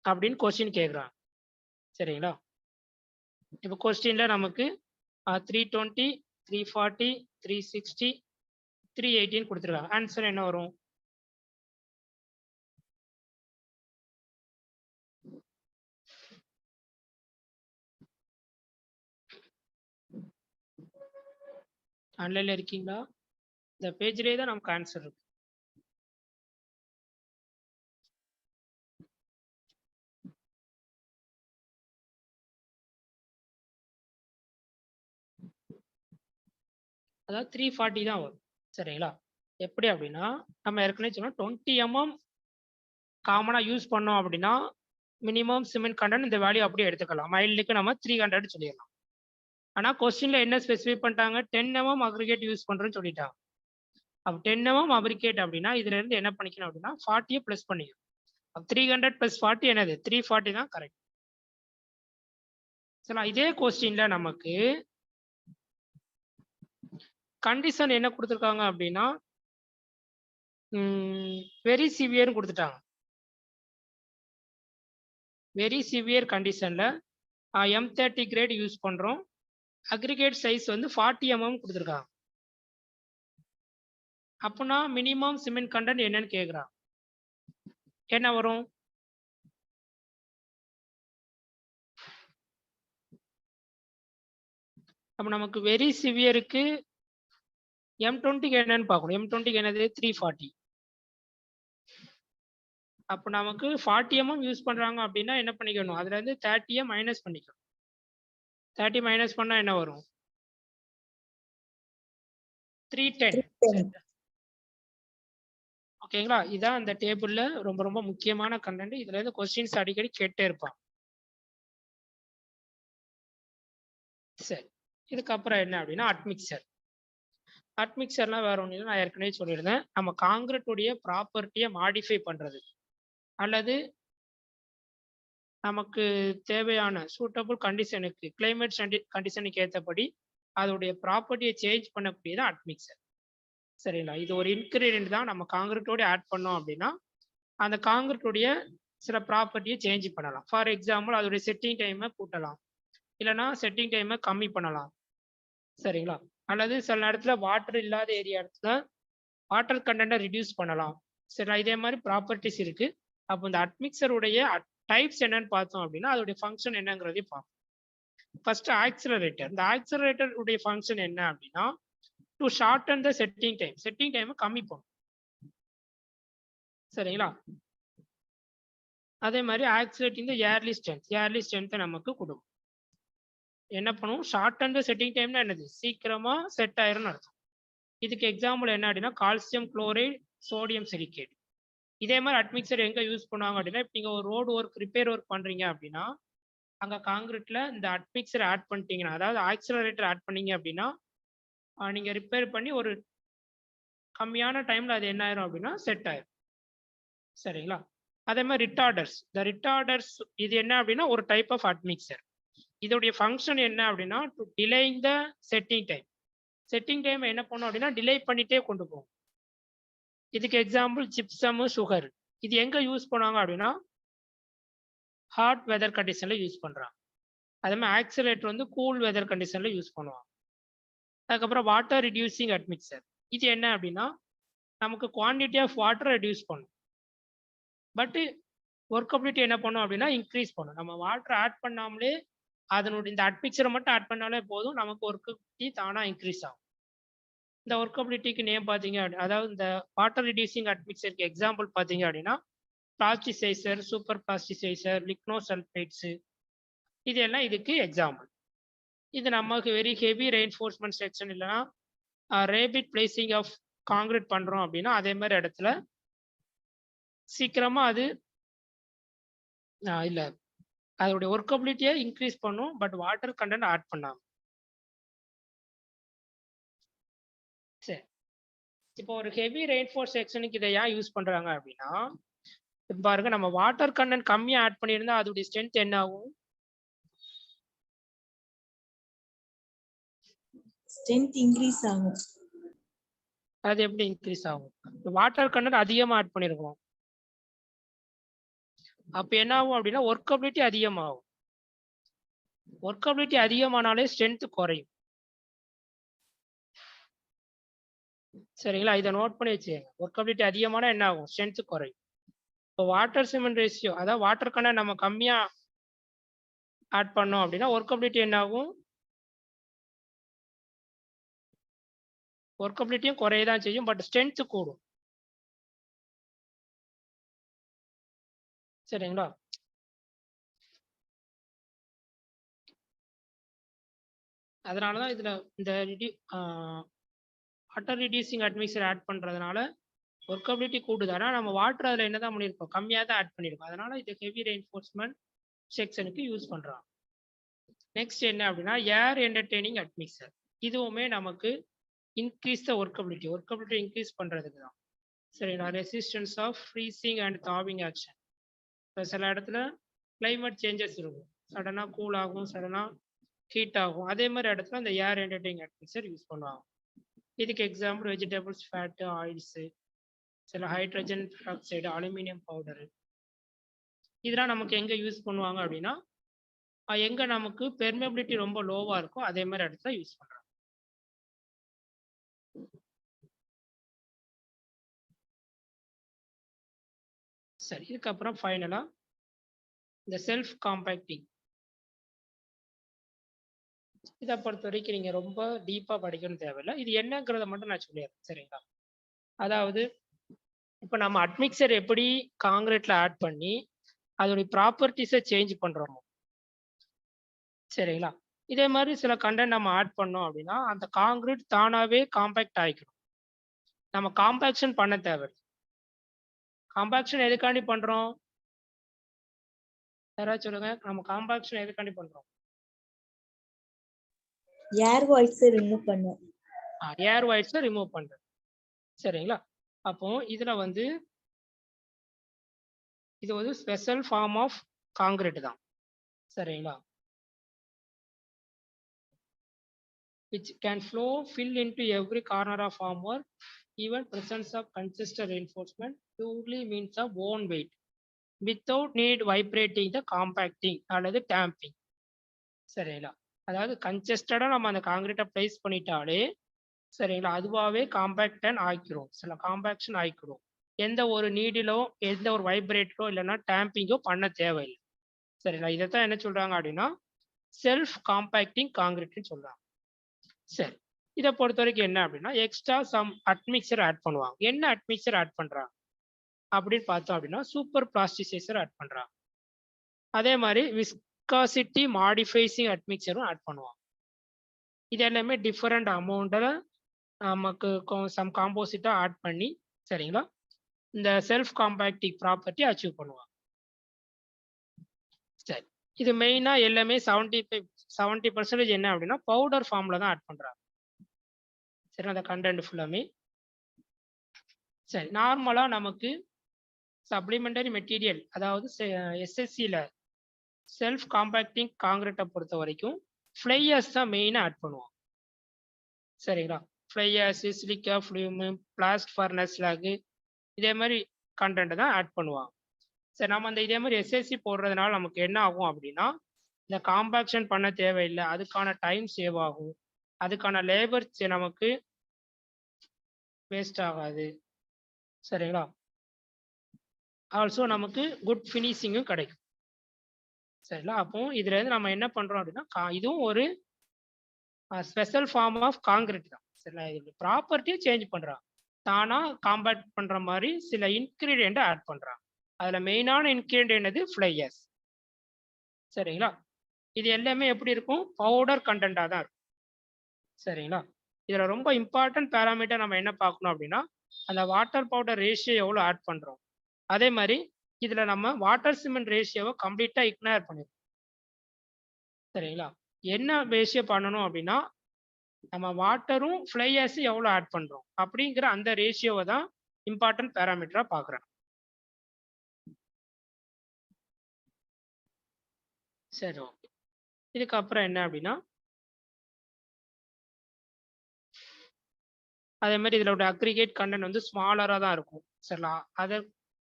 Speaker 1: அப்படின்னு கொஸ்டின் கேட்குறாங்க. சரிங்களா, இப்போ கொஸ்டின்ல நமக்கு 320, 340, 360, 318 கொடுத்துருக்காங்க. ஆன்சர் என்ன வரும்? ஆன்லைன்ல இருக்கீங்களா? இந்த பேஜ்லேயே தான் நமக்கு ஆன்சர் இருக்கு. அதாவது 340 தான் வரும். சரிங்களா, எப்படி அப்படின்னா நம்ம ஏற்கனவே சொன்னோம் 20 mm காமனா யூஸ் பண்ணோம் அப்படின்னா மினிமம் சிமெண்ட் கண்டென்ட் இந்த வேல்யூ அப்படியே எடுத்துக்கலாம். மைல்டுக்கு நம்ம 300 சொல்லிடலாம். ஆனா கொஸ்டின்ல என்ன ஸ்பெசிஃபை பண்ணிட்டாங்க, 10 mm அக்ரிகேட் யூஸ் பண்றேன்னு சொல்லிட்டாங்க. அப்போ 10 mm அக்ரிகேட் அப்படின்னா இதுல இருந்து என்ன பண்ணிக்கணும் அப்படின்னா 40 + பண்ணிக்கணும். 300 + 40 என்னது 340 தான் கரெக்ட். சரி, இதே கொஸ்டின்ல நமக்கு கண்டிஷன் என்ன கொடுத்துருக்காங்க அப்படின்னா வெரி சிவியர் கொடுத்துட்டாங்க. வெரி சிவியர் கண்டிஷன்ல M30 கிரேட் யூஸ் பண்றோம். அக்ரிகேட் சைஸ் வந்து 40 mm கொடுத்துருக்காங்க. அப்படின்னா மினிமம் சிமெண்ட் கண்டென்ட் என்னன்னு கேட்குறாங்க. என்ன வரும்? அப்ப நமக்கு வெரி சிவியருக்கு M20 என்னன்னு பார்க்கணும். M20 என்னது 340. அப்போ நமக்கு 40 mm யூஸ் பண்றாங்க அப்படின்னா என்ன பண்ணிக்கணும், அதுல இருந்து 30 மைனஸ் பண்ணிக்கணும். 30 மைனஸ் பண்ணா என்ன வரும்? 310. ஓகேங்களா? இதான் அந்த டேபிள்ல ரொம்ப ரொம்ப முக்கியமான கண்டென்ட். இதுல இருந்து கொஸ்டின்ஸ் அடிக்கடி கேட்டே இருப்பான். சரி, இதுக்கப்புறம் என்ன அப்படின்னா அட்மிக்சர். அட்மிக்சர்லாம் வேற ஒன்றும் இல்லை, நான் ஏற்கனவே சொல்லியிருந்தேன். நம்ம காங்கிரீட்டுடைய ப்ராப்பர்ட்டியை மாடிஃபை பண்றது அல்லது நமக்கு தேவையான சூட்டபிள் கண்டிஷனுக்கு கிளைமேட் கண்டிஷனுக்கு ஏற்றபடி அதோடைய ப்ராப்பர்ட்டியை சேஞ்ச் பண்ணக்கூடியது அட்மிக்சர். சரிங்களா? இது ஒரு இன்கிரீடியன்ட் தான். நம்ம காங்கிரீட்டோட ஆட் பண்ணோம் அப்படின்னா அந்த காங்கிரீட்டுடைய சில ப்ராப்பர்ட்டியை சேஞ்ச் பண்ணலாம். ஃபார் எக்ஸாம்பிள் அதோடைய செட்டிங் டைமை கூட்டலாம், இல்லைன்னா செட்டிங் டைமை கம்மி பண்ணலாம். சரிங்களா? அல்லது சில நேரத்துல வாட்டர் இல்லாத ஏரியா இடத்துல வாட்டர் கண்டென்ட்டை ரிடியூஸ் பண்ணலாம். சரி, இதே மாதிரி ப்ராப்பர்ட்டிஸ் இருக்கு. அப்போ இந்த அட்மிக்சருடைய டைப்ஸ் என்னன்னு பார்த்தோம் அப்படின்னா அதோடைய ஃபங்க்ஷன் என்னங்கிறதையும் பார்ப்போம். First accelerator. இந்த ஆக்சிலரேட்டர் உடைய ஃபங்க்ஷன் என்ன அப்படின்னா to shorten the setting time. Setting டைமை கம்மி பண்ணும். சரிங்களா? அதே மாதிரி ஆக்சிலேட்டிங் த ஏர்லி ஸ்ட்ரென்த். ஏர்லி ஸ்ட்ரென்த்தை நமக்கு கொடுக்கும். என்ன பண்ணும்? ஷார்டன் த செட்டிங் டைம்னா என்னது, சீக்கிரமா செட் ஆயிரும்னு அர்த்தம். இதுக்கு எக்ஸாம்பிள் என்ன அப்படின்னா கால்சியம் குளோரைடு, சோடியம் சிலிகேட். இதே மாதிரி அட்மிக்சர் எங்க யூஸ் பண்ணுவாங்க அப்படின்னா இப்போ நீங்க ஒரு ரோடு ஒர்க், ரிப்பேர் ஒர்க் பண்றீங்க அப்படின்னா அங்க காங்கிரீட்ல இந்த அட்மிக்சர் ஆட் பண்ணிட்டீங்கன்னா, அதாவது ஆக்சிலரேட்டர் ஆட் பண்ணீங்க அப்படின்னா நீங்க ரிப்பேர் பண்ணி ஒரு கம்மியான டைம்ல அது என்ன ஆயிரும் அப்படின்னா செட் ஆயிரும். சரிங்களா? அதே மாதிரி ரிட்டார்டர்ஸ். இந்த ரிட்டார்டர்ஸ் இது என்ன அப்படின்னா ஒரு டைப் ஆஃப் அட்மிக்சர். இதோடைய ஃபங்க்ஷன் என்ன அப்படின்னா to delaying the setting time. Setting time என்ன பண்ணும் அப்படின்னா டிலே பண்ணிட்டே கொண்டு போகும். இதுக்கு எக்ஸாம்பிள் ஜிப்சம், சுகர். இது எங்க யூஸ் பண்ணுவாங்க அப்படின்னா ஹாட் வெதர் கண்டிஷன்ல யூஸ் பண்றாங்க. அதே மாதிரி ஆக்சிலேட்டர் வந்து கூல் வெதர் கண்டிஷன்ல யூஸ் பண்ணுவாங்க. அதுக்கப்புறம் வாட்டர் ரிடியூசிங் அட்மிக்சர். இது என்ன அப்படின்னா நமக்கு குவான்டிட்டி ஆஃப் வாட்டர் ரெடியூஸ் பண்ணும், பட் ஒர்க்கபிலிட்டி என்ன பண்ணும் அப்படின்னா இன்க்ரீஸ் பண்ணும். நம்ம வாட்டர் ஆட் பண்ணாமலே அதனுடைய இந்த அட்மிக்சரை மட்டும் ஆட் பண்ணாலே போதும், நமக்கு ஒர்க்கபிலிட்டி தானா இன்க்ரீஸ் ஆகும். இந்த ஒர்க்கபிலிட்டிக்கு நேம் பார்த்தீங்க அப்படின்னா, அதாவது இந்த வாட்டர் ரிடியூசிங் அட்மிக்சருக்கு எக்ஸாம்பிள் பார்த்தீங்க அப்படின்னா பிளாஸ்டிசைசர், சூப்பர் பிளாஸ்டிசைசர், லிக்னோசல்ஃபேட்ஸ், இது எல்லாம் இதுக்கு எக்ஸாம்பிள். இது நமக்கு வெரி ஹெவி ரெயின்ஃபோர்ஸ்மெண்ட் செக்ஷன் இல்லைன்னா ரேபிட் பிளேசிங் ஆஃப் காங்கிரீட் பண்றோம் அப்படின்னா அதே மாதிரி இடத்துல சீக்கிரமா அது இல்ல அதோடைய ஒர்க்கபிலிட்டியை இன்க்ரீஸ் பண்ணும், பட் வாட்டர் கண்டென்ட் ஆட் பண்ணாம. சரி, இப்போ ஒரு ஹெவி ரெயின்ஃபோர்ஸ் செக்ஷனுக்கு இதை ஏன் யூஸ் பண்றாங்க அப்படின்னா பாருங்க, நம்ம வாட்டர் கண்டென்ட் கம்மியா ஆட் பண்ணியிருந்தா அதோடைய ஸ்ட்ரென்த் என்ன ஆகும்?
Speaker 2: ஸ்ட்ரென்த் இன்க்ரீஸ் ஆகும்.
Speaker 1: அது எப்படி இன்க்ரீஸ் ஆகும்? வாட்டர் கண்டென்ட் அதிகமா ஆட் பண்ணிருக்கோம், அப்ப என்ன ஆகும் அப்படின்னா ஒர்க்கபிலிட்டி அதிகமாகும். ஒர்க்கபிலிட்டி அதிகமானாலே ஸ்ட்ரென்த் குறையும். சரிங்களா? இதை நோட் பண்ணி வச்சுக்கோங்க. ஒர்க்கபிலிட்டி அதிகமான என்ன ஆகும்? ஸ்ட்ரென்த் குறையும். இப்போ வாட்டர் சிமெண்ட் ரேஷியோ, அதாவது வாட்டர் கண்டென்ட் நம்ம கம்மியா ஆட் பண்ணோம் அப்படின்னா ஒர்க்கபிலிட்டி என்ன ஆகும்? ஒர்க்கபிலிட்டியும் குறையதான் செய்யும், பட் ஸ்ட்ரென்த் கூடும். சரிங்களா? அதனாலதான் இதுல இந்த வாட்டர் ரிடியூசிங் அட்மிக்சர் ஆட் பண்றதுனால ஒர்க்கபிலிட்டி கூடுது. ஆனால் நம்ம வாட்டர் அதில் என்னதான் பண்ணியிருக்கோம்? கம்மியாக தான் ஆட் பண்ணியிருக்கோம். அதனால இது ஹெவி ரெயின்ஃபோர்ஸ்மெண்ட் செக்ஷனுக்கு யூஸ் பண்றாங்க. நெக்ஸ்ட் என்ன அப்படின்னா ஏர் என்டர்டெய்னிங் அட்மிக்சர். இதுவுமே நமக்கு இன்க்ரீஸ் த ஒர்க்கபிலிட்டி இன்க்ரீஸ் பண்றதுக்கு தான். சரிங்களா? Resistance of freezing and thawing action. இப்போ சில இடத்துல கிளைமேட் சேஞ்சஸ் இருக்கும், சடனா கூல் ஆகும், சடனா ஹீட் ஆகும். அதே மாதிரி இடத்துல அந்த ஏர் என்டர்டெய்னிங் அட்மிக்சர் யூஸ் பண்ணுவாங்க. இதுக்கு எக்ஸாம்பிள் வெஜிடபிள்ஸ், ஃபேட்டு, ஆயில்ஸு, சில ஹைட்ரஜன் பெராக்சைடு, அலுமினியம் பவுடரு. இதெல்லாம் நமக்கு எங்க யூஸ் பண்ணுவாங்க அப்படின்னா எங்க நமக்கு பெர்மெபிலிட்டி ரொம்ப லோவா இருக்கும் அதே மாதிரி இடத்துல யூஸ் பண்றாங்க. சரி, இதுக்கப்புறம் ஃபைனலா இந்த செல்ஃப் காம்பேக்டிங் இதை பொறுத்த வரைக்கும் நீங்க ரொம்ப டீப்பா படிக்கணும் தேவையில்லை. இது என்னங்கிறத மட்டும் நான் சொல்லிடுறேன். சரிங்களா? அதாவது இப்ப நம்ம அட்மிக்சர் எப்படி காங்கிரீட்ல ஆட் பண்ணி அதோடைய ப்ராப்பர்ட்டிஸை சேஞ்ச் பண்றோமோ, சரிங்களா, இதே மாதிரி சில கண்டென்ட் நம்ம ஆட் பண்ணோம் அப்படின்னா அந்த காங்கிரீட் தானாவே காம்பேக்ட் ஆகிக்கணும். நம்ம காம்பேக்ஷன் பண்ண தேவையில்லை. காம்பேக்ஷன் எதுக்காண்டி பண்றோம்? யாராவது சொல்லுங்க. நம்ம காம்பேக்ஷன் எதுக்காண்டி பண்றோம்?
Speaker 2: ஏர் வாய்ஸ் ரிமூவ் பண்ணும்.
Speaker 1: ஏர் வாய்ஸை ரிமூவ் பண்றது. சரிங்களா? அப்போ இதுல வந்து இது ஒரு ஸ்பெஷல் ஃபார்ம் ஆஃப் காங்கிரீட் தான். சரிங்களா? which can flow fill into every corner of formwork. Even presence of consistent reinforcement purely means of own weight without need vibrating the compacting அல்லது tamping. சரிங்களா? அதாவது கன்செஸ்டடா நம்ம அந்த காங்கிரீட்டை பிளேஸ் பண்ணிட்டாலே சரிங்களா அதுவாகவே காம்பேக்டன் ஆக்கிரும். சில காம்பேக்ஷன் ஆக்கிரும். எந்த ஒரு நீடிலோ எந்த ஒரு வைப்ரேட்டரோ இல்லைன்னா டேம்பிங்கோ பண்ண தேவையில்லை. சரிங்களா? இதைத்தான் என்ன சொல்றாங்க அப்படின்னா செல்ஃப் காம்பேக்டிங் காங்கிரீட்னு சொல்றாங்க. சரி, இதை பொறுத்த வரைக்கும் என்ன அப்படின்னா எக்ஸ்ட்ரா சம் அட்மிக்சர் ஆட் பண்ணுவாங்க. என்ன அட்மிக்சர் ஆட் பண்றாங்க அப்படின்னு பார்த்தோம் அப்படின்னா சூப்பர் பிளாஸ்டிசைசர் ஆட் பண்றாங்க. அதே மாதிரி விஸ்காசிட்டி மாடிஃபைசிங் அட்மிக்சரும் ஆட் பண்ணுவாங்க. இது எல்லாமே டிஃபரெண்ட் அமௌண்ட்டில் நமக்கு சம் காம்போசிட்டா ஆட் பண்ணி சரிங்களா இந்த செல்ஃப் காம்பேக்டிங் ப்ராப்பர்ட்டி அச்சீவ் பண்ணுவாங்க. சரி, இது மெயினா எல்லாமே 70% என்ன அப்படின்னா பவுடர் ஃபார்ம்ல தான் ஆட் பண்றாங்க. சரி, அந்த கண்டென்ட் ஃபுல்லாமே சரி. நார்மலா நமக்கு சப்ளிமெண்டரி மெட்டீரியல் அதாவது எஸ்எஸ்சியில் செல்ஃப் காம்பேக்டிங் காங்கிரீட்டை பொறுத்த வரைக்கும் ஃப்ளையர்ஸ் தான் மெயினாக ஆட் பண்ணுவோம். சரிங்களா? Fly ash, silica fume, blast furnace slag இதே மாதிரி கண்டென்ட் தான் ஆட் பண்ணுவாங்க. சரி, நம்ம அந்த இதே மாதிரி எஸ்எஸ்சி போடுறதுனால நமக்கு என்ன ஆகும் அப்படின்னா இந்த காம்பேக்ஷன் பண்ண தேவையில்லை, அதுக்கான டைம் சேவ் ஆகும், அதுக்கான லேபர் நமக்கு வேஸ்ட் ஆகாது. சரிங்களா? ஆல்சோ நமக்கு குட் ஃபினிஷிங்கும் கிடைக்கும். சரிங்களா? அப்போ இதுல இருந்து நம்ம என்ன பண்றோம் அப்படின்னா இதுவும் ஒரு ஸ்பெஷல் ஃபார்ம் ஆஃப் காங்கிரீட் தான். சரிங்களா? இது ப்ராப்பர்ட்டியை சேஞ்ச் பண்றாங்க. தானா காம்பேக்ட் பண்ற மாதிரி சில இன்கிரீடியன்ட் ஆட் பண்றாங்க. அதுல மெயினான இன்கிரீடியன்ட் என்னது? ஃப்ளையர்ஸ். சரிங்களா? இது எல்லாமே எப்படி இருக்கும்? பவுடர் கண்டென்ட்டா தான் இருக்கும். சரிங்களா? இதுல ரொம்ப இம்பார்ட்டன்ட் பேராமீட்டர் நம்ம என்ன பார்க்கணும் அப்படின்னா அந்த வாட்டர் பவுடர் ரேஷியோ எவ்வளோ ஆட் பண்றோம். அதே மாதிரி இதுல நம்ம வாட்டர் சிமெண்ட் ரேஷியோவை கம்ப்ளீட்டா இக்னோர் பண்ணிருக்கோம். சரிங்களா? என்ன ரேஷியோ பண்ணணும் அப்படின்னா நம்ம வாட்டரும் ஃப்ளையர்ஸும் எவ்வளோ ஆட் பண்றோம் அப்படிங்கிற அந்த ரேஷியோவை தான் இம்பார்ட்டன்ட் பேராமீட்டரா பார்க்குறேன். சரி, ஓகே. இதுக்கப்புறம் என்ன அப்படின்னா அதே மாதிரி இதோட அக்ரிகேட் கண்டென்ட் வந்து ஸ்மாலராக தான் இருக்கும். சரிங்களா?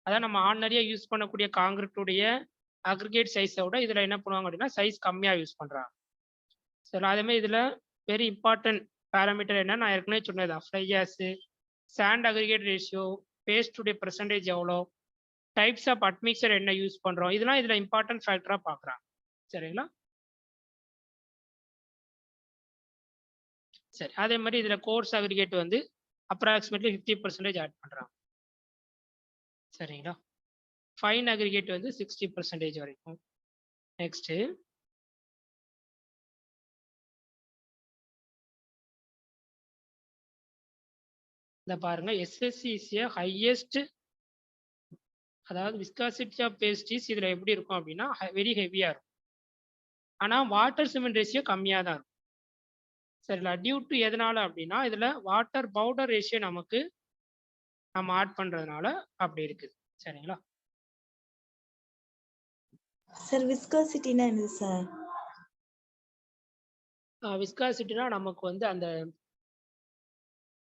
Speaker 1: அதான் நம்ம ஆர்டினரியாக யூஸ் பண்ணக்கூடிய காங்கிரீட்டுடைய அக்ரிகேட் சைஸை விட இதில் என்ன பண்ணுவாங்க அப்படின்னா சைஸ் கம்மியாக யூஸ் பண்ணுறாங்க. சரிங்களா? அதே மாதிரி இதில் வெரி இம்பார்ட்டன்ட் பேராமீட்டர் என்ன நான் ஏற்கனவே சொன்னதான் flyers, sand aggregate ratio, பேஸ்டுடைய percentage எவ்வளோ, டைப்ஸ் ஆஃப் அட்மிக்சர் என்ன யூஸ் பண்ணுறோம், இதெல்லாம் இதில் இம்பார்ட்டன்ட் ஃபேக்டராக பார்க்குறாங்க. சரிங்களா? சரி, அதே மாதிரி இதில் கோர்ஸ் அக்ரிகேட் வந்து அப்ராக்சிமேட்லி 50% ஆட் பண்ணுறாங்க. சரிங்களா? ஃபைன் அக்ரிகேட் வந்து 60% வரைக்கும். நெக்ஸ்ட்டு இந்த பாருங்க எஸ்எஸ்சி இஸ் ஏ ஹையஸ்ட் அதாவது விஸ்காசிட்டி ஆஃப் பேஸ்டிஸ் இதில் எப்படி இருக்கும் அப்படின்னா வெரி ஹெவியாக இருக்கும். ஆனால் வாட்டர் சிமெண்ட் ரேஷியோ கம்மியாக தான் இருக்கும். சரிங்களா? டியூ டு எதனால அப்படின்னா இதில் வாட்டர் பவுடர் ரேஷியோ நமக்கு நம்ம ஆட் பண்ணுறதுனால அப்படி இருக்குது. சரிங்களா?
Speaker 2: சார் விஸ்காசிட்டினா என்னது சார்?
Speaker 1: விஸ்காசிட்டினா நமக்கு வந்து அந்த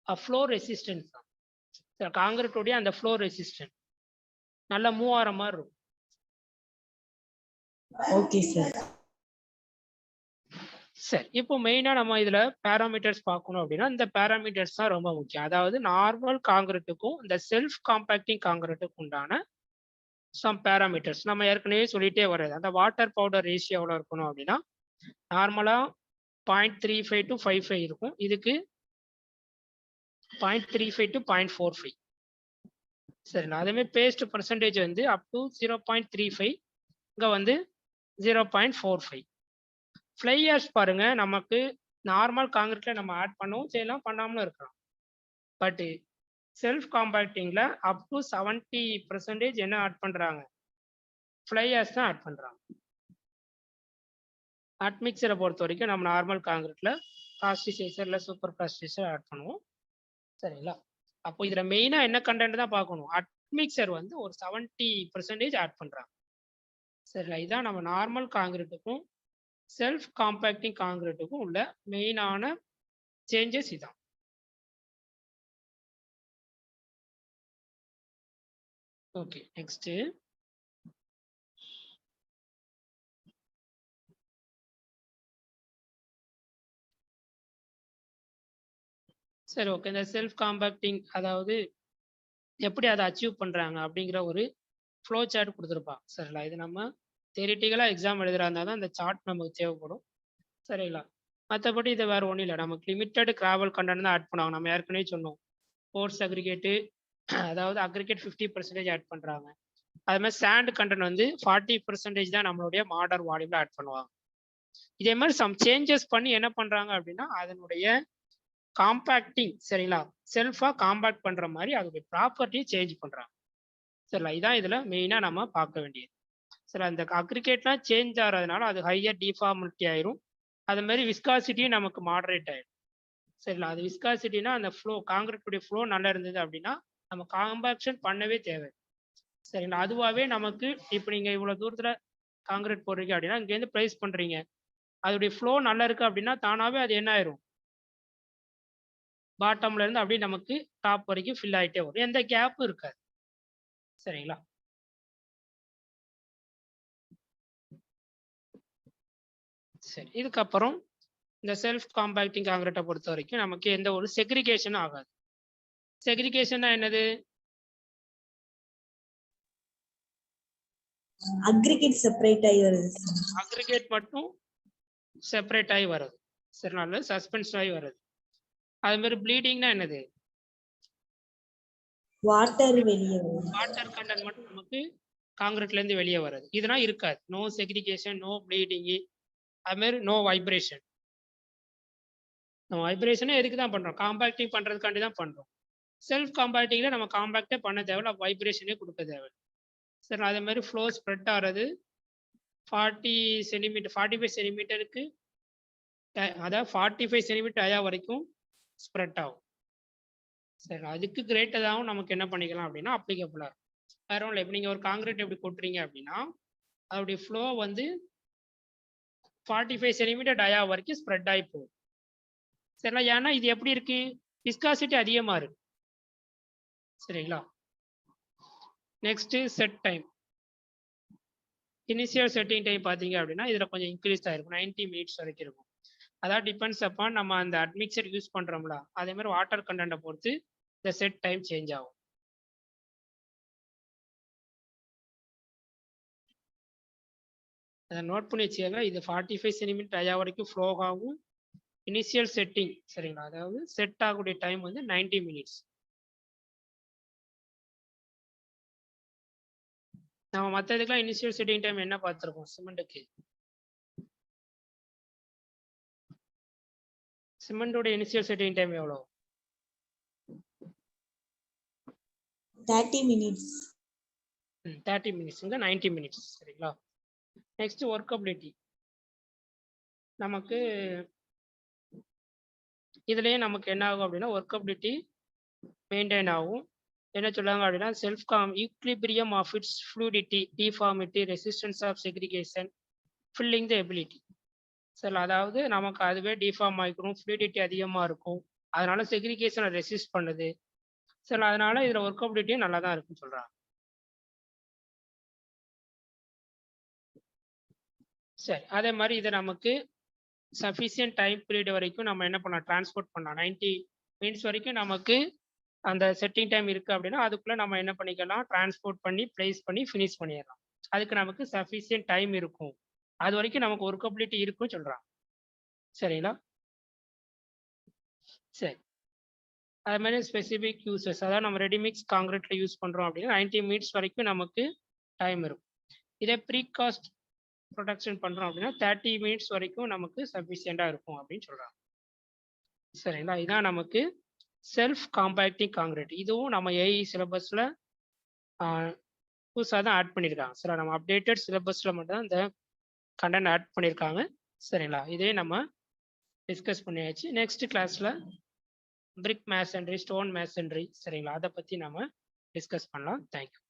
Speaker 1: ஃப்ளோ ரெசிஸ்டன்ஸ் தான். காங்கிரீட்டோடைய அந்த ஃப்ளோ ரெசிஸ்டன்ஸ் நல்லா மூவ் ஆகிற மாதிரி இருக்கும்.
Speaker 2: Okay sir.
Speaker 1: சரி, இப்போ மெயினா நம்ம இதுல பேராமீட்டர்ஸ் பார்க்கணும் அப்படின்னா இந்த பேராமீட்டர்ஸ் தான் ரொம்ப முக்கியம். அதாவது நார்மல் காங்கிரீட்டுக்கும் இந்த செல்ஃப் காம்பாக்டிங் காங்கிரீட்டுக்கு உண்டான சம் பேராமீட்டர்ஸ் நம்ம ஏற்கனவே சொல்லிட்டே வர்றது. அந்த வாட்டர் பவுடர் ரேஷியோ எவ்வளோ இருக்கணும் அப்படின்னா நார்மலா 0.35 to 55 இருக்கும். இதுக்கு 0.35 to 0.45. சரிண்ணா. அதேமாதிரி பேஸ்ட் பர்சன்டேஜ் வந்து அப் டு 0.35, இங்க வந்து 0.45. ஃப்ளை ஆஷ் பாருங்க, நமக்கு நார்மல் காங்கிரீட்ல நம்ம ஆட் பண்ணவும் செய்யலாம், பண்ணாமலும் இருக்கலாம். பட் செல்ஃப் காம்பாக்டிங்ல அப் டு 70% என்ன ஆட் பண்றாங்க? ஃப்ளை ஆஷ் தான் ஆட் பண்றாங்க. அட்மிக்சரை பொறுத்த வரைக்கும் நம்ம நார்மல் காங்கிரீட்ல பிளாஸ்டிசைசர் இல்லை சூப்பர் பிளாஸ்டிசைசர் ஆட் பண்ணுவோம். சரிங்களா? அப்போ இதுல மெயினா என்ன கண்டென்ட் தான் பார்க்கணும். அட்மிக்சர் வந்து ஒரு 70% ஆட் பண்றாங்க. சரிங்களா? இதான் நம்ம நார்மல் காங்கிரீட்டுக்கும் செல்ஃப் காம்பாக்டிங் காங்கிரீட்டுக்கும் உள்ள மெயினான சேஞ்சஸ் இதான். ஓகே, நெக்ஸ்ட் சரி, ஓகே. இந்த செல்ஃப் காம்பாக்டிங் அதாவது எப்படி அதை அச்சீவ் பண்றாங்க அப்படிங்கிற ஒரு ஃப்ளோ சார்ட் கொடுத்துருப்பாங்க. சரிங்களா? இது நம்ம தியரிட்டிக்கலா எக்ஸாம் எழுதுறா இருந்தால் தான் இந்த சார்ட் நமக்கு தேவைப்படும். சரிங்களா? மற்றபடி இது வேற ஒன்றும் இல்லை. நமக்கு லிமிட்டட் கிராவல் கண்டென்ட் தான் ஆட் பண்ணுவாங்க. நம்ம ஏற்கனவே சொன்னோம் கோர்ஸ் அக்ரிகேட்டு, அதாவது அக்ரிகேட் 50% ஆட் பண்றாங்க. அது மாதிரி சாண்ட் கண்டென்ட் வந்து 40% தான் நம்மளுடைய மாடர் வால்யூம்ல ஆட் பண்ணுவாங்க. இதே மாதிரி சம் சேஞ்சஸ் பண்ணி என்ன பண்றாங்க அப்படின்னா அதனுடைய காம்பாக்டிங், சரிங்களா, செல்ஃபா காம்பாக்ட் பண்ற மாதிரி அதோடைய ப்ராப்பர்ட்டியை சேஞ்ச் பண்றாங்க. சரிங்களா? இதான் இதுல மெயினா நம்ம பார்க்க வேண்டியது. சரி, அந்த அக்ரிகேட்லாம் சேஞ்ச் ஆகிறதுனால அது ஹையர் டிஃபார்மிலிட்டி ஆயிரும். அது மாதிரி விஸ்காசிட்டியும் நமக்கு மாடரேட் ஆயிடும். சரிங்களா? அது விஸ்காசிட்டினா அந்த ஃப்ளோ காங்கிரீட்டுடைய ஃப்ளோ நல்லா இருந்தது அப்படின்னா நம்ம காம்பாக்ஷன் பண்ணவே தேவை. சரிங்களா? அதுவாகவே நமக்கு இப்போ நீங்க இவ்வளவு தூரத்துல காங்கிரீட் போடுறீங்க அப்படின்னா இங்கேருந்து ப்ளேஸ் பண்றீங்க, அதோடைய ஃப்ளோ நல்லா இருக்கு அப்படின்னா தானாவே அது என்ன ஆயிரும், பாட்டம்ல இருந்து அப்படியே நமக்கு டாப் வரைக்கும் ஃபில் ஆயிட்டே வரும், எந்த கேப்பும் இருக்காது. சரிங்களா? சரி, இதுக்கப்புறம் இந்த செல்ஃப் காம்பாக்டிங் காங்கிரீட்டை பொறுத்த வரைக்கும் நமக்கு எந்த ஒரு செக்ரிகேஷனும் ஆகாது. செக்ரிகேஷன்னா என்னது?
Speaker 2: அக்ரிகேட் செப்பரேட் ஆகி வருது.
Speaker 1: அக்ரிகேட் மட்டும் செப்பரேட் ஆகி வருது. சரி, நல்ல சஸ்பென்ஸ் ஆகி வருது. அது மாதிரி ப்ளீடிங்னா என்னது?
Speaker 2: வாட்டர் வெளியே வருது.
Speaker 1: வாட்டர் கண்டென்ட் மட்டும் நமக்கு காங்கிரீட்ல இருந்து வெளியே வருது. இதெல்லாம் இருக்காது. நோ செக்ரிகேஷன், நோ ப்ளீடிங், அது மாதிரி நோ வைப்ரேஷன். நம்ம வைப்ரேஷனே எதுக்கு தான் பண்றோம்? காம்பாக்டிங் பண்றதுக்காண்டி தான் பண்றோம். செல்ஃப் காம்பாக்டிங்ல நம்ம காம்பாக்டே பண்ண தேவையில்ல, வைப்ரேஷனே கொடுக்க தேவையில்லை. சரி, அதே மாதிரி ஃப்ளோ ஸ்ப்ரெட் ஆகிறது 40 சென்டிமீட்டர் 45 சென்டிமீட்டருக்கு, அதாவது 45 சென்டிமீட்டர் ஆயா வரைக்கும் ஸ்ப்ரெட் ஆகும். சரி, அதுக்கு கிரேட்டதாகவும் நமக்கு என்ன பண்ணிக்கலாம் அப்படின்னா அப்ளிகபிளா இருக்கும். வேற ஒன்றும் இல்லை. இப்போ நீங்க ஒரு காங்கிரீட் எப்படி கொட்டுறீங்க அப்படின்னா அதோடைய ஃப்ளோ வந்து 45 சென்டிமீட்டர் டயா வரைக்கும் ஸ்ப்ரெட் ஆகி போகும். சரிங்களா? ஏன்னா இது எப்படி இருக்கு, விஸ்காசிட்டி அதிகமா இருக்கு. சரிங்களா? Next set time. Initial setting time பார்த்தீங்க அப்படின்னா இதில் கொஞ்சம் இன்க்ரீஸ் ஆயிருக்கும், 90 மினிட்ஸ் வரைக்கும் இருக்கும். அதாவது டிபெண்ட்ஸ் அப்பான் நம்ம அந்த அட்மிக்சர் யூஸ் பண்றோம்ல, அதே மாதிரி வாட்டர் கண்டென்ட்டை பொறுத்து இந்த செட் டைம் சேஞ்ச் ஆகும். அதை நோட் பண்ணி வச்சுக்கோங்க. இது 45 சென்டிமீட்டர் ஐயா வரைக்கும் ஃப்ளோ ஆகும். இனிஷியல் செட்டிங், சரிங்களா, அதாவது செட் ஆகக்கூடிய டைம் வந்து 90 மினிட்ஸ். நம்ம மற்ற இதுக்கெல்லாம் இனிஷியல் செட்டிங் டைம் என்ன பார்த்துருக்கோம்? சிமெண்ட்டுக்கு சிமெண்டோட இனிஷியல் செட்டிங் டைம் எவ்வளோ?
Speaker 2: 30 minutes.
Speaker 1: 30 மினிட்ஸ், இங்க 90 மினிட்ஸ். சரிங்களா? Next workability. நமக்கு இதுலயே நமக்கு என்ன ஆகும் அப்படின்னா ஒர்க்கபிலிட்டி மெயின்டைன் ஆகும். என்ன சொல்லுவாங்க அப்படின்னா self equilibrium of its fluidity, deformity, resistance of segregation, filling the ability. சரி, அதாவது நமக்கு அதுவே டிஃபார்ம் ஆகிக்கணும், ஃப்ளூடிட்டி அதிகமாக இருக்கும், அதனால செக்ரிகேஷனை ரெசிஸ்ட் பண்ணுது. சரி, அதனால இதில் ஒர்க்கபிலிட்டியும் நல்லா தான் இருக்குன்னு சொல்கிறாங்க. சரி, அதே மாதிரி இதை நமக்கு சஃபிஷியன்ட் டைம் பீரியட் வரைக்கும் நம்ம என்ன பண்ணலாம், டிரான்ஸ்போர்ட் பண்ணலாம். 90 மினிட்ஸ் வரைக்கும் நமக்கு அந்த செட்டிங் டைம் இருக்கு அப்படின்னா அதுக்குள்ள நம்ம என்ன பண்ணிக்கலாம், டிரான்ஸ்போர்ட் பண்ணி பிளேஸ் பண்ணி ஃபினிஷ் பண்ணிடலாம். அதுக்கு நமக்கு சஃபிஷியன்ட் டைம் இருக்கும். அது வரைக்கும் நமக்கு ஒர்க்கபிலிட்டி இருக்குன்னு சொல்றாங்க. சரிங்களா? சரி. அது மாதிரி ஸ்பெசிஃபிக் யூசஸ், அதாவது நம்ம ரெடிமிக்ஸ் காங்கிரீட்ல யூஸ் பண்றோம் அப்படின்னா 90 மினிட்ஸ் வரைக்கும் நமக்கு டைம் இருக்கும். இதே ப்ரீகாஸ்ட் ப்ரொடக்ஷன் பண்றோம் அப்படின்னா 30 மினிட்ஸ் வரைக்கும் நமக்கு சஃபிஷியண்டா இருக்கும் அப்படின்னு சொல்றாங்க. சரிங்களா? இதான் நமக்கு செல்ஃப் காம்பேக்டிங் காங்கிரீட். இதுவும் நம்ம ஏஇ சிலபஸ்ல புதுசாக தான் ஆட் பண்ணியிருக்காங்க. சரி, நம்ம அப்டேட்டட் சிலபஸ்ல மட்டும் தான் இந்த கண்டென்ட் ஆட் பண்ணியிருக்காங்க. சரிங்களா? இதே நம்ம டிஸ்கஸ் பண்ணியாச்சு. நெக்ஸ்ட் கிளாஸ்ல பிரிக் மேசன்ரி, ஸ்டோன் மேசன்ரி, சரிங்களா, அதை பத்தி நம்ம டிஸ்கஸ் பண்ணலாம். தேங்க்யூ.